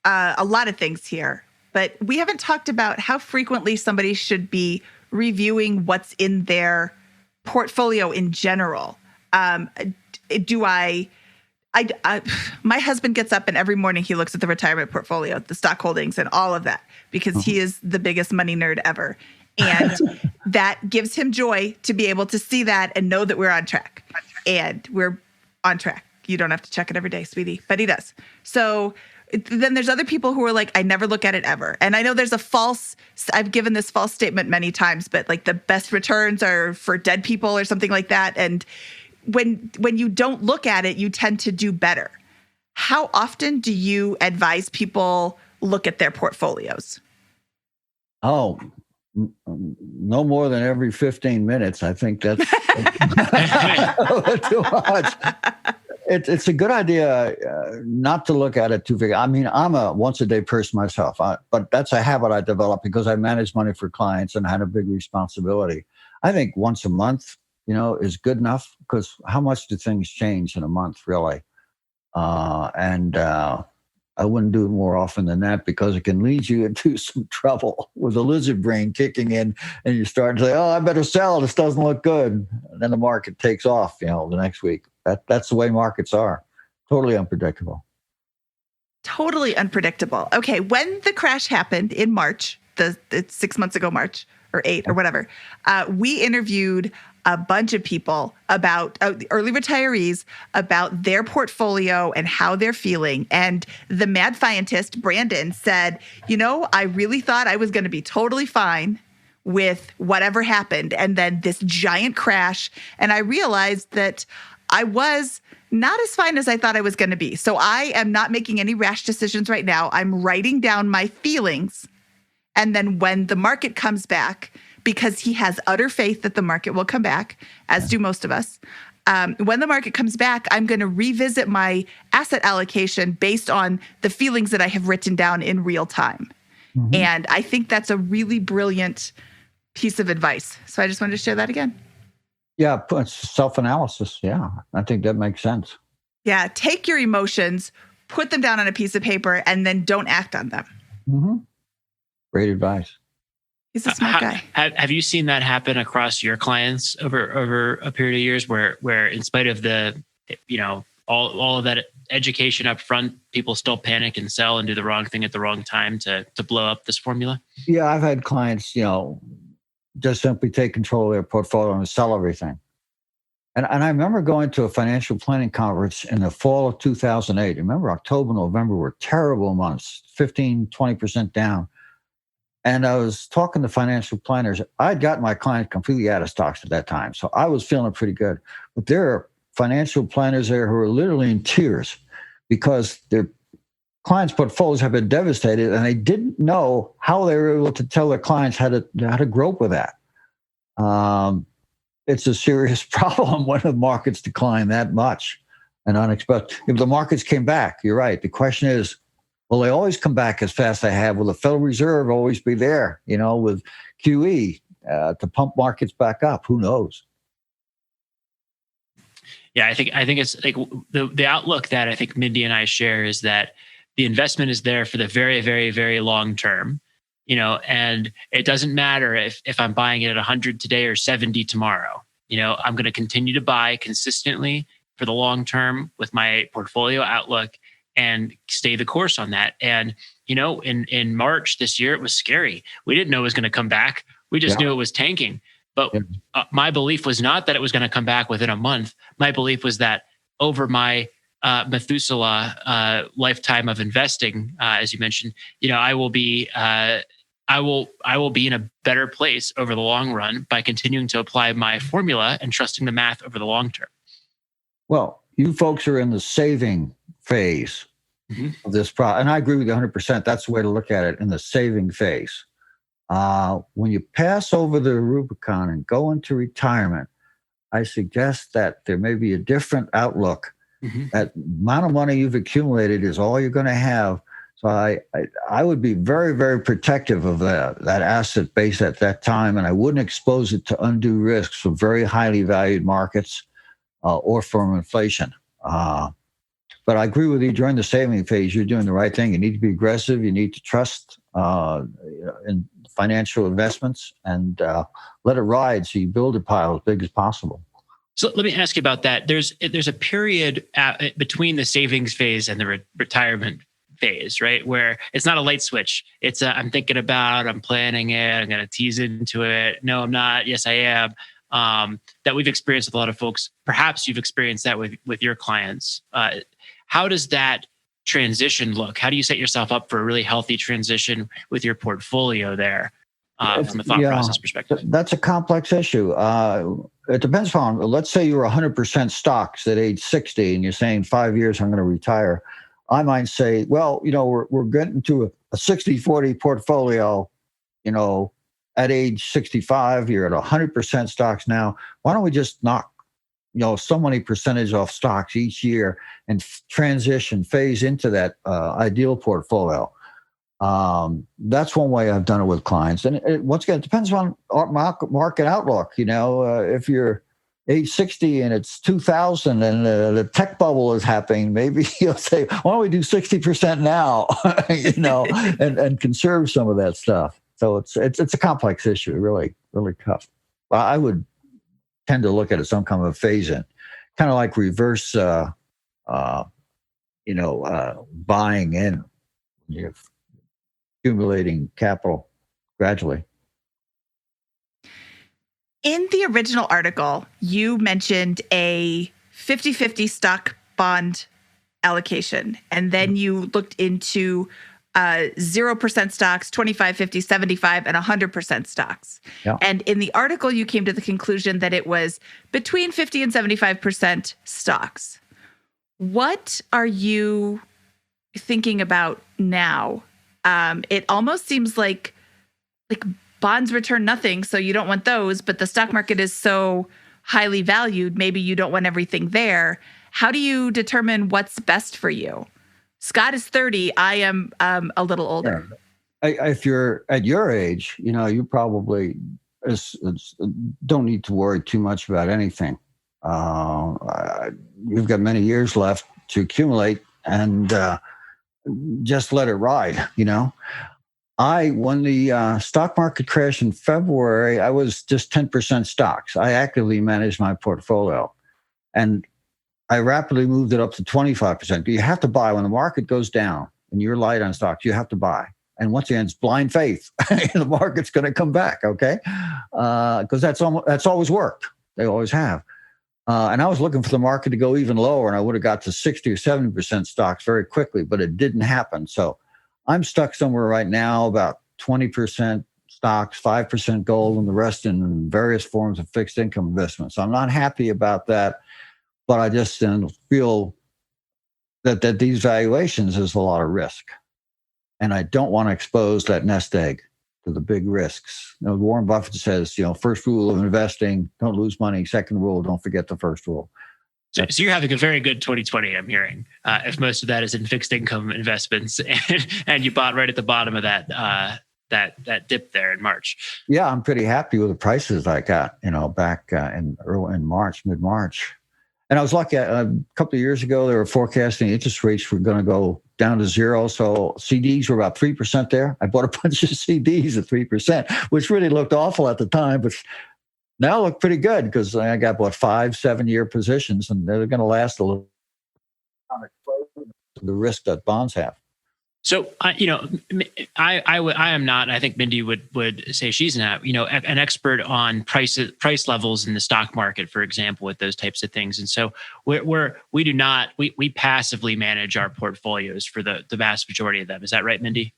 a lot of things here, but we haven't talked about how frequently somebody should be reviewing what's in their portfolio in general. My husband gets up and every morning he looks at the retirement portfolio, the stock holdings and all of that, because he is the biggest money nerd ever. And that gives him joy to be able to see that and know that we're on track. And we're on track. You don't have to check it every day, sweetie, but he does. So then there's other people who are like, I never look at it ever. And I know I've given this false statement many times, but like the best returns are for dead people or something like that. And when you don't look at it, you tend to do better. How often do you advise people look at their portfolios? Oh, no more than every 15 minutes. I think that's too much. It's a good idea not to look at it too big. I mean, I'm a once-a-day person myself, but that's a habit I developed because I manage money for clients and I had a big responsibility. I think once a month, is good enough, because how much do things change in a month, really? And I wouldn't do it more often than that, because it can lead you into some trouble with the lizard brain kicking in, and you start to say, oh, I better sell. This doesn't look good. And then the market takes off, the next week. That's the way markets are. Totally unpredictable. Totally unpredictable. Okay, when the crash happened in March, it's 6 months ago, March or 8 or whatever, we interviewed a bunch of people about early retirees, about their portfolio and how they're feeling. And the mad scientist, Brandon, said, I really thought I was going to be totally fine with whatever happened. And then this giant crash. And I realized that I was not as fine as I thought I was going to be. So I am not making any rash decisions right now. I'm writing down my feelings. And then when the market comes back, because he has utter faith that the market will come back, as do most of us. When the market comes back, I'm going to revisit my asset allocation based on the feelings that I have written down in real time. Mm-hmm. And I think that's a really brilliant piece of advice. So I just wanted to share that again. Yeah, it's self-analysis. Yeah, I think that makes sense. Yeah, take your emotions, put them down on a piece of paper, and then don't act on them. Mm-hmm. Great advice. He's a smart guy. Have you seen that happen across your clients over a period of years where in spite of the, all of that education up front, people still panic and sell and do the wrong thing at the wrong time to blow up this formula? Yeah, I've had clients, just simply take control of their portfolio and sell everything. And I remember going to a financial planning conference in the fall of 2008. Remember, October, November were terrible months, 15, 20% down. And I was talking to financial planners. I'd gotten my client completely out of stocks at that time. So I was feeling pretty good. But there are financial planners there who are literally in tears because their clients' portfolios have been devastated and they didn't know how they were able to tell their clients how to grope with that. It's a serious problem when the markets decline that much and unexpected. If the markets came back, you're right. The question is, will they always come back as fast as they have? Will the Federal Reserve always be there, with QE to pump markets back up? Who knows? Yeah, I think it's like the outlook that I think Mindy and I share is that the investment is there for the very, very, very long term, and it doesn't matter if I'm buying it at 100 today or 70 tomorrow. I'm going to continue to buy consistently for the long term with my portfolio outlook and stay the course on that. And, in March this year, it was scary. We didn't know it was going to come back. We just knew it was tanking. But my belief was not that it was going to come back within a month. My belief was that over my Methuselah lifetime of investing, as you mentioned, I will be in a better place over the long run by continuing to apply my formula and trusting the math over the long term. Well, you folks are in the saving phase of this product. And I agree with you 100%. That's the way to look at it, in the saving phase. When you pass over the Rubicon and go into retirement, I suggest that there may be a different outlook. That amount of money you've accumulated is all you're going to have. So I would be very, very protective of that asset base at that time, and I wouldn't expose it to undue risks from very highly valued markets or from inflation. But I agree with you, during the saving phase, you're doing the right thing. You need to be aggressive. You need to trust in financial investments and let it ride so you build a pile as big as possible. So let me ask you about that. There's a period between the savings phase and the retirement phase, right? Where it's not a light switch. It's I'm thinking about, I'm planning it, I'm going to tease into it. No, I'm not. Yes, I am. That we've experienced with a lot of folks. Perhaps you've experienced that with your clients. How does that transition look? How do you set yourself up for a really healthy transition with your portfolio there from a thought process perspective? That's a complex issue. It depends on, let's say you're 100% stocks at age 60 and you're saying 5 years I'm going to retire. I might say, well, we're getting to a 60-40 portfolio, at age 65, you're at 100% stocks now. Why don't we just knock, so many percentage off stocks each year and phase into that ideal portfolio? That's one way I've done it with clients. And once again, it depends on our market outlook. If you're age 60 and it's 2000 and the tech bubble is happening, maybe you'll say, why don't we do 60% now, and conserve some of that stuff. So it's a complex issue, really, really tough. I would tend to look at it some kind of a phase in, kind of like reverse, buying in. You're accumulating capital gradually. In the original article, you mentioned a 50-50 stock bond allocation, and then you looked into 0% stocks, 25, 50, 75, and 100% stocks. Yeah. And in the article, you came to the conclusion that it was between 50 and 75% stocks. What are you thinking about now? It almost seems like bonds return nothing, so you don't want those, but the stock market is so highly valued, maybe you don't want everything there. How do you determine what's best for you? Scott is 30. I am a little older. Yeah. If you're at your age, you probably don't need to worry too much about anything. You've got many years left to accumulate, and just let it ride. When the stock market crashed in February, I was just 10% stocks. I actively managed my portfolio, and I rapidly moved it up to 25%. You have to buy when the market goes down and you're light on stocks. You have to buy. And once again, it's blind faith. The market's going to come back, okay? Because that's always worked. They always have. And I was looking for the market to go even lower, and I would have got to 60 or 70% stocks very quickly, but it didn't happen. So I'm stuck somewhere right now about 20% stocks, 5% gold, and the rest in various forms of fixed income investments. So I'm not happy about that, but I just feel that these valuations is a lot of risk. And I don't want to expose that nest egg to the big risks. Warren Buffett says, first rule of investing, don't lose money. Second rule, don't forget the first rule. So you're having a very good 2020, I'm hearing, if most of that is in fixed income investments and you bought right at the bottom of that dip there in March. Yeah, I'm pretty happy with the prices I got, back in March, mid-March. And I was lucky. A couple of years ago, they were forecasting interest rates were going to go down to zero. So CDs were about 3% there. I bought a bunch of CDs at 3%, which really looked awful at the time, but now look pretty good because I got 5-7 year positions, and they're going to last a little. The risk that bonds have. So, I am not. I think Mindy would say she's not. An expert on price levels in the stock market, for example, with those types of things. And so we passively manage our portfolios for the vast majority of them. Is that right, Mindy?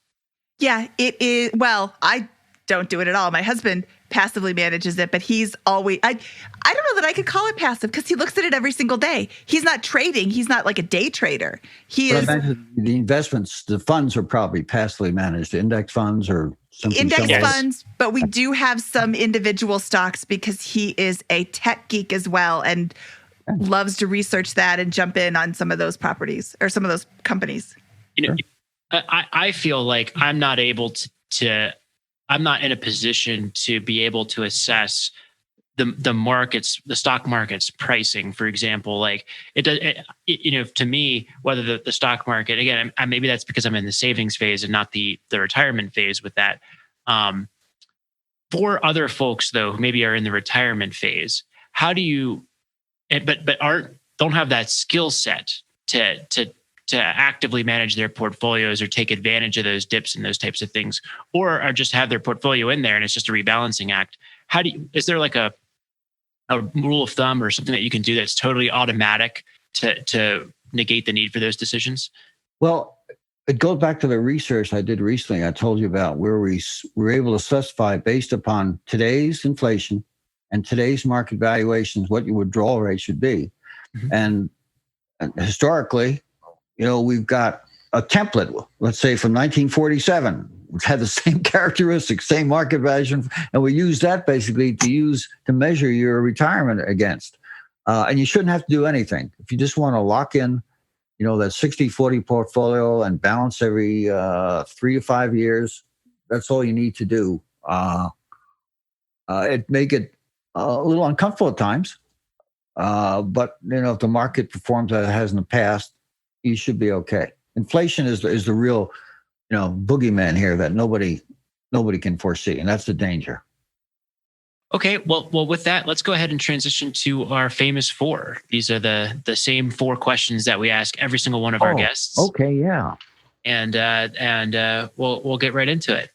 Yeah, it is. Well, I don't do it at all. My husband passively manages it, but he's always, I don't know that I could call it passive because he looks at it every single day. He's not trading. He's not like a day trader. He is. I imagine the investments, the funds are probably passively managed, index funds or something. Index funds, but we do have some individual stocks because he is a tech geek as well and loves to research that and jump in on some of those properties or some of those companies. I feel like I'm not able to I'm not in a position to be able to assess the markets, the stock market's pricing, for example. Like to me, whether the stock market, again, maybe that's because I'm in the savings phase and not the retirement phase with that. For other folks though, who maybe are in the retirement phase, how do you, but don't have that skill set to actively manage their portfolios or take advantage of those dips and those types of things, or just have their portfolio in there and it's just a rebalancing act? Is there like a rule of thumb or something that you can do that's totally automatic to negate the need for those decisions? Well, it goes back to the research I did recently. I told you about where we were able to specify based upon today's inflation and today's market valuations what your withdrawal rate should be. Mm-hmm. And historically, we've got a template, let's say from 1947, which had the same characteristics, same market value, and we use that basically to measure your retirement against. And you shouldn't have to do anything. If you just want to lock in, that 60-40 portfolio and balance every 3 to 5 years, that's all you need to do. It may get a little uncomfortable at times, but if the market performs as it has in the past, you should be okay. Inflation is the real, boogeyman here that nobody can foresee, and that's the danger. Okay, well, with that, let's go ahead and transition to our famous four. These are the same four questions that we ask every single one of our guests. Okay, yeah, and we'll get right into it.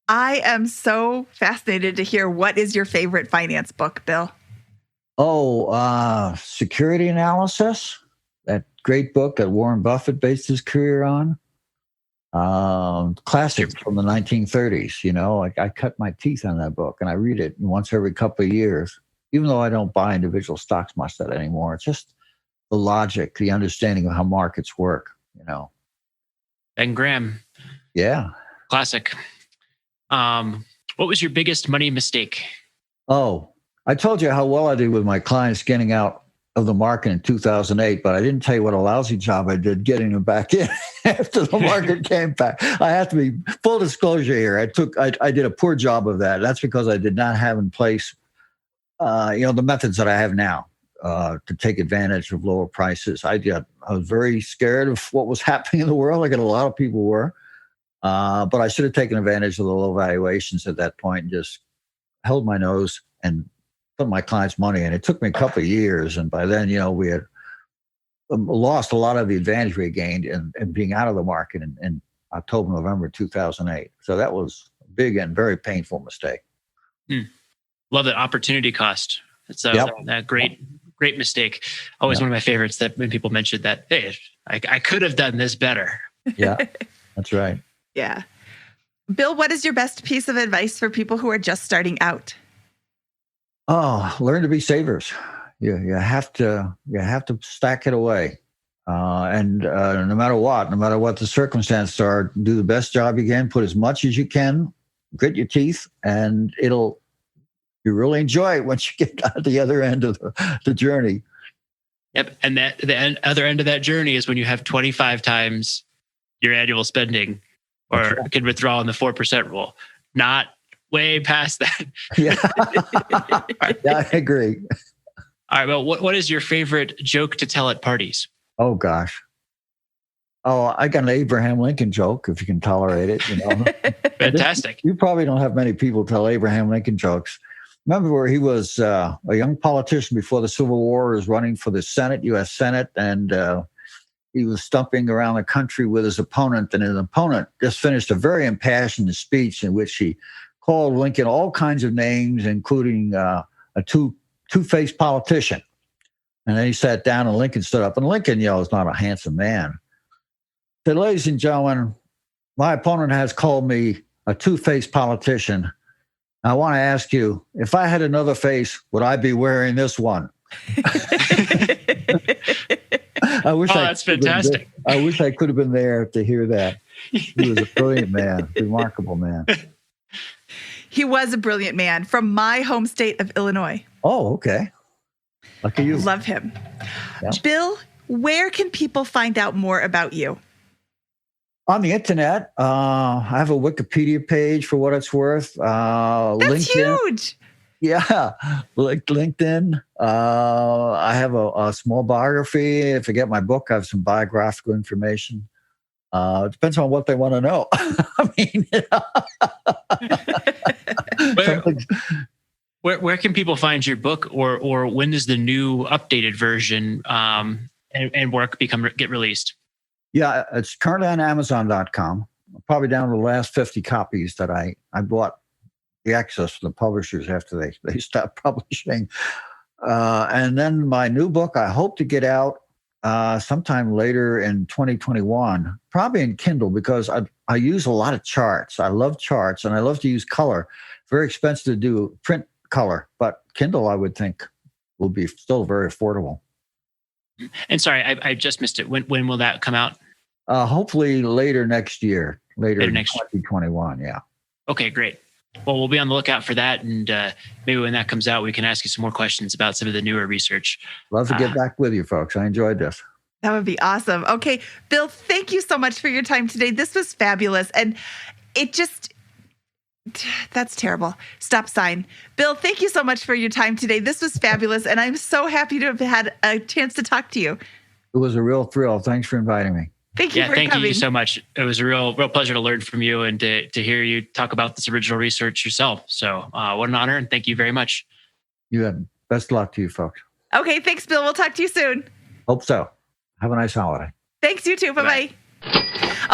I am so fascinated to hear what is your favorite finance book, Bill? Security Analysis. That great book that Warren Buffett based his career on. Classics from the 1930s. I cut my teeth on that book and I read it once every couple of years, even though I don't buy individual stocks much that anymore. It's just the logic, the understanding of how markets work, Ben Graham. Yeah. Classic. What was your biggest money mistake? I told you how well I did with my clients getting out of the market in 2008, but I didn't tell you what a lousy job I did getting them back in after the market came back. I have to be full disclosure here. I did a poor job of that. That's because I did not have in place, the methods that I have now to take advantage of lower prices. I was very scared of what was happening in the world. Like a lot of people were. But I should have taken advantage of the low valuations at that point and just held my nose and put my clients' money in. It took me a couple of years. And by then, we had lost a lot of the advantage we gained in being out of the market in October, November 2008. So that was a big and very painful mistake. Love that opportunity cost. It's a great mistake. Always one of my favorites that when people mention that, hey, I could have done this better. Yeah, that's right. Yeah. Bill, what is your best piece of advice for people who are just starting out? Oh, learn to be savers. You have to stack it away. And no matter what the circumstances are, do the best job you can, put as much as you can, grit your teeth, and you really enjoy it once you get at the other end of the journey. Yep. And the other end of that journey is when you have 25 times your annual spending or can withdraw on the 4% rule. Not way past that. Yeah. Yeah, I agree. All right. Well, what is your favorite joke to tell at parties? Oh, gosh. Oh, I got an Abraham Lincoln joke, if you can tolerate it. Fantastic. You probably don't have many people tell Abraham Lincoln jokes. Remember where he was a young politician before the Civil War, was running for the Senate, U.S. Senate, and he was stumping around the country with his opponent, and his opponent just finished a very impassioned speech in which he called Lincoln all kinds of names, including a two-faced politician. And then he sat down and Lincoln stood up. And Lincoln, is not a handsome man. He said, ladies and gentlemen, my opponent has called me a two-faced politician. I want to ask you, if I had another face, would I be wearing this one? That's fantastic. I wish I could have been there to hear that. He was a brilliant man, remarkable man. He was a brilliant man from my home state of Illinois. Oh, okay. Lucky you. Love him. Yeah. Bill, where can people find out more about you? On the internet, I have a Wikipedia page for what it's worth. That's LinkedIn. huge. Yeah, like LinkedIn. I have a small biography. If I get my book, I have some biographical information. It depends on what they want to know. I mean, where can people find your book, or when does the new updated version and work get released? Yeah, it's currently on Amazon.com. Probably down to the last 50 copies that I bought the access to the publishers after they stopped publishing. And then my new book, I hope to get out sometime later in 2021, probably in Kindle, because I use a lot of charts. I love charts and I love to use color. Very expensive to do print color, but Kindle, I would think, will be still very affordable. And sorry, I just missed it. When will that come out? Hopefully later next year, later next 2021. Yeah. Okay, great. Well, we'll be on the lookout for that. And maybe when that comes out, we can ask you some more questions about some of the newer research. Love to get back with you folks. I enjoyed this. That would be awesome. Okay, Bill, thank you so much for your time today. This was fabulous. And that's terrible. Stop sign. Bill, thank you so much for your time today. This was fabulous. And I'm so happy to have had a chance to talk to you. It was a real thrill. Thanks for inviting me. Thank you for coming. Thank you so much. It was a real pleasure to learn from you and to hear you talk about this original research yourself. So what an honor. And thank you very much. You have best luck to you folks. Okay. Thanks, Bill. We'll talk to you soon. Hope so. Have a nice holiday. Thanks, you too. Bye-bye.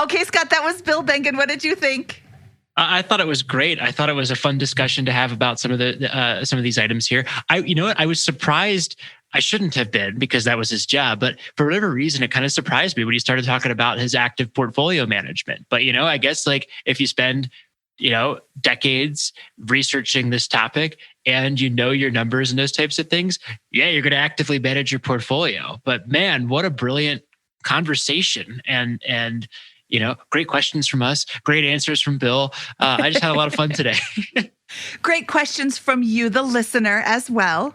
Okay, Scott, that was Bill Bengen. What did you think? I thought it was great. I thought it was a fun discussion to have about some of these items here. You know what? I was surprised. I shouldn't have been, because that was his job. But for whatever reason, it kind of surprised me when he started talking about his active portfolio management. But, I guess like if you spend, decades researching this topic and your numbers and those types of things, yeah, you're going to actively manage your portfolio. But man, what a brilliant conversation. And great questions from us, great answers from Bill. I just had a lot of fun today. Great questions from you, the listener, as well.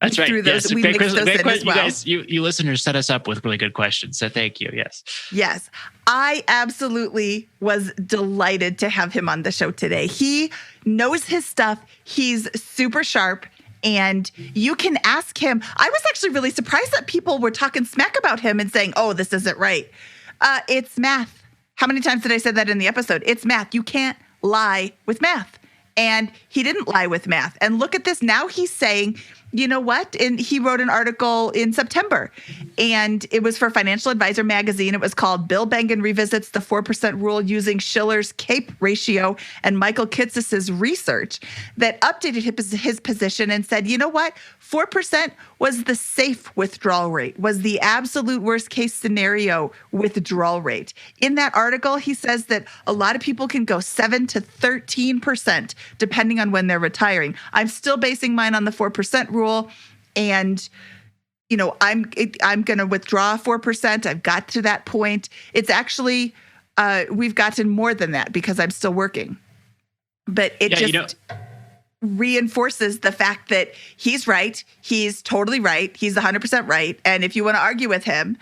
That's right. Yes. We mixed those in as well. You guys, you listeners set us up with really good questions. So thank you. Yes. Yes. I absolutely was delighted to have him on the show today. He knows his stuff. He's super sharp. And you can ask him. I was actually really surprised that people were talking smack about him and saying, oh, this isn't right. It's math. How many times did I say that in the episode? It's math. You can't lie with math. And he didn't lie with math. And look at this. Now he's saying, you know what? And he wrote an article in September, and it was for Financial Advisor magazine. It was called Bill Bengen Revisits the 4% Rule Using Shiller's CAPE Ratio and Michael Kitces's research, that updated his position and said, you know what? 4% was the safe withdrawal rate, was the absolute worst case scenario withdrawal rate. In that article, he says that a lot of people can go 7 to 13% depending on when they're retiring. I'm still basing mine on the 4% rule, and you know, I'm going to withdraw 4%. I've got to that point. It's actually we've gotten more than that because I'm still working, but it reinforces the fact that he's right. He's totally right. He's 100% right. And if you want to argue with him,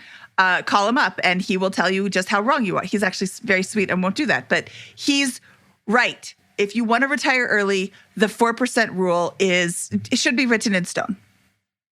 call him up and he will tell you just how wrong you are. He's actually very sweet and won't do that, but he's right. If you want to retire early, the 4% rule it should be written in stone.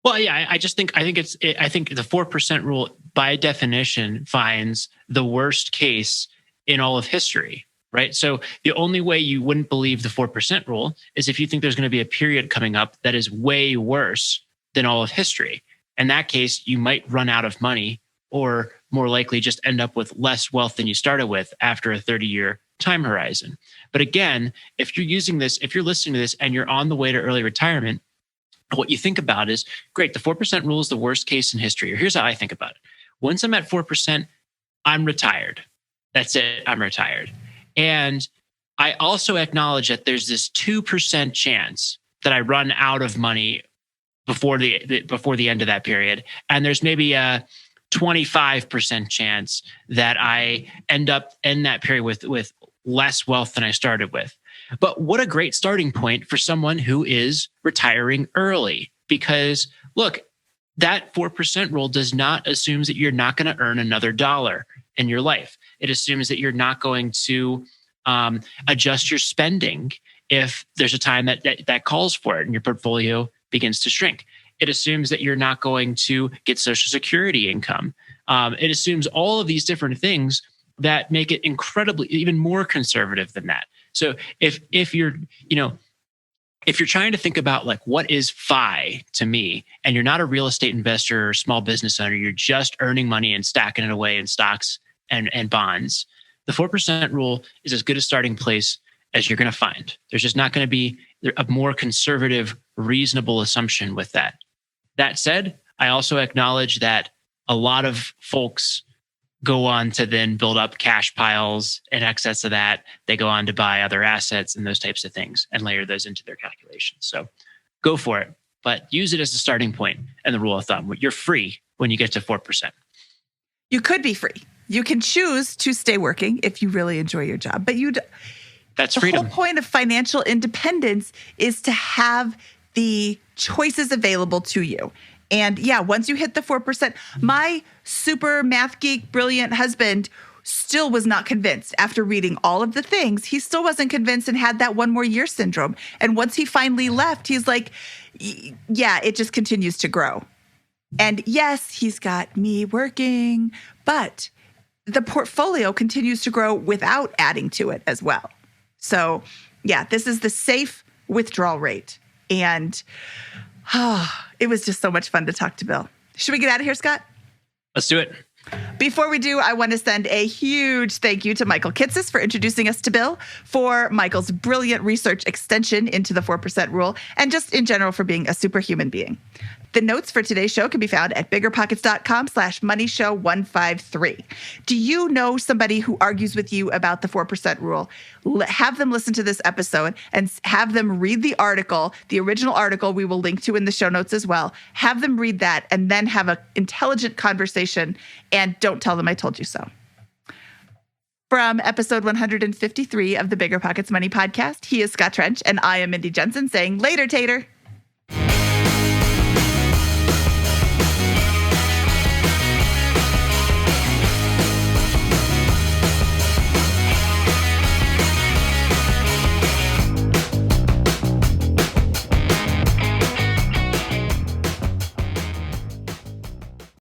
Well, yeah, I think the 4% rule by definition finds the worst case in all of history, right? So the only way you wouldn't believe the 4% rule is if you think there's going to be a period coming up that is way worse than all of history. In that case, you might run out of money, or more likely just end up with less wealth than you started with after a 30-year time horizon. But again, if you're listening to this and you're on the way to early retirement, what you think about is, great, the 4% rule is the worst case in history. Or here's how I think about it. Once I'm at 4%, I'm retired. That's it. I'm retired. And I also acknowledge that there's this 2% chance that I run out of money before the end of that period. And there's maybe a 25% chance that I end up in that period with less wealth than I started with. But what a great starting point for someone who is retiring early, because look, that 4% rule does not assume that you're not going to earn another dollar in your life. It assumes that you're not going to adjust your spending if there's a time that calls for it and your portfolio begins to shrink. It assumes that you're not going to get Social Security income. It assumes all of these different things that make it incredibly, even more conservative than that. So if you're trying to think about like, what is FI to me, and you're not a real estate investor or small business owner, you're just earning money and stacking it away in stocks and bonds, the 4% rule is as good a starting place as you're going to find. There's just not going to be a more conservative, reasonable assumption with that. That said, I also acknowledge that a lot of folks go on to then build up cash piles in excess of that. They go on to buy other assets and those types of things and layer those into their calculations. So go for it, but use it as a starting point and the rule of thumb. You're free when you get to 4%. You could be free. You can choose to stay working if you really enjoy your job, but that's freedom. The whole point of financial independence is to have the choices available to you. And yeah, once you hit the 4%, my super math geek, brilliant husband still was not convinced. After reading all of the things, he still wasn't convinced and had that one more year syndrome. And once he finally left, he's like, yeah, it just continues to grow. And yes, he's got me working, but the portfolio continues to grow without adding to it as well. So yeah, this is the safe withdrawal rate. And it was just so much fun to talk to Bill. Should we get out of here, Scott? Let's do it. Before we do, I want to send a huge thank you to Michael Kitces for introducing us to Bill, for Michael's brilliant research extension into the 4% rule, and just in general for being a superhuman being. The notes for today's show can be found at biggerpockets.com/moneyshow153. Do you know somebody who argues with you about the 4% rule? Have them listen to this episode and have them read the article, the original article we will link to in the show notes as well. Have them read that and then have an intelligent conversation, and don't tell them I told you so. From episode 153 of the Bigger Pockets Money Podcast, he is Scott Trench and I am Mindy Jensen saying, later, Tater.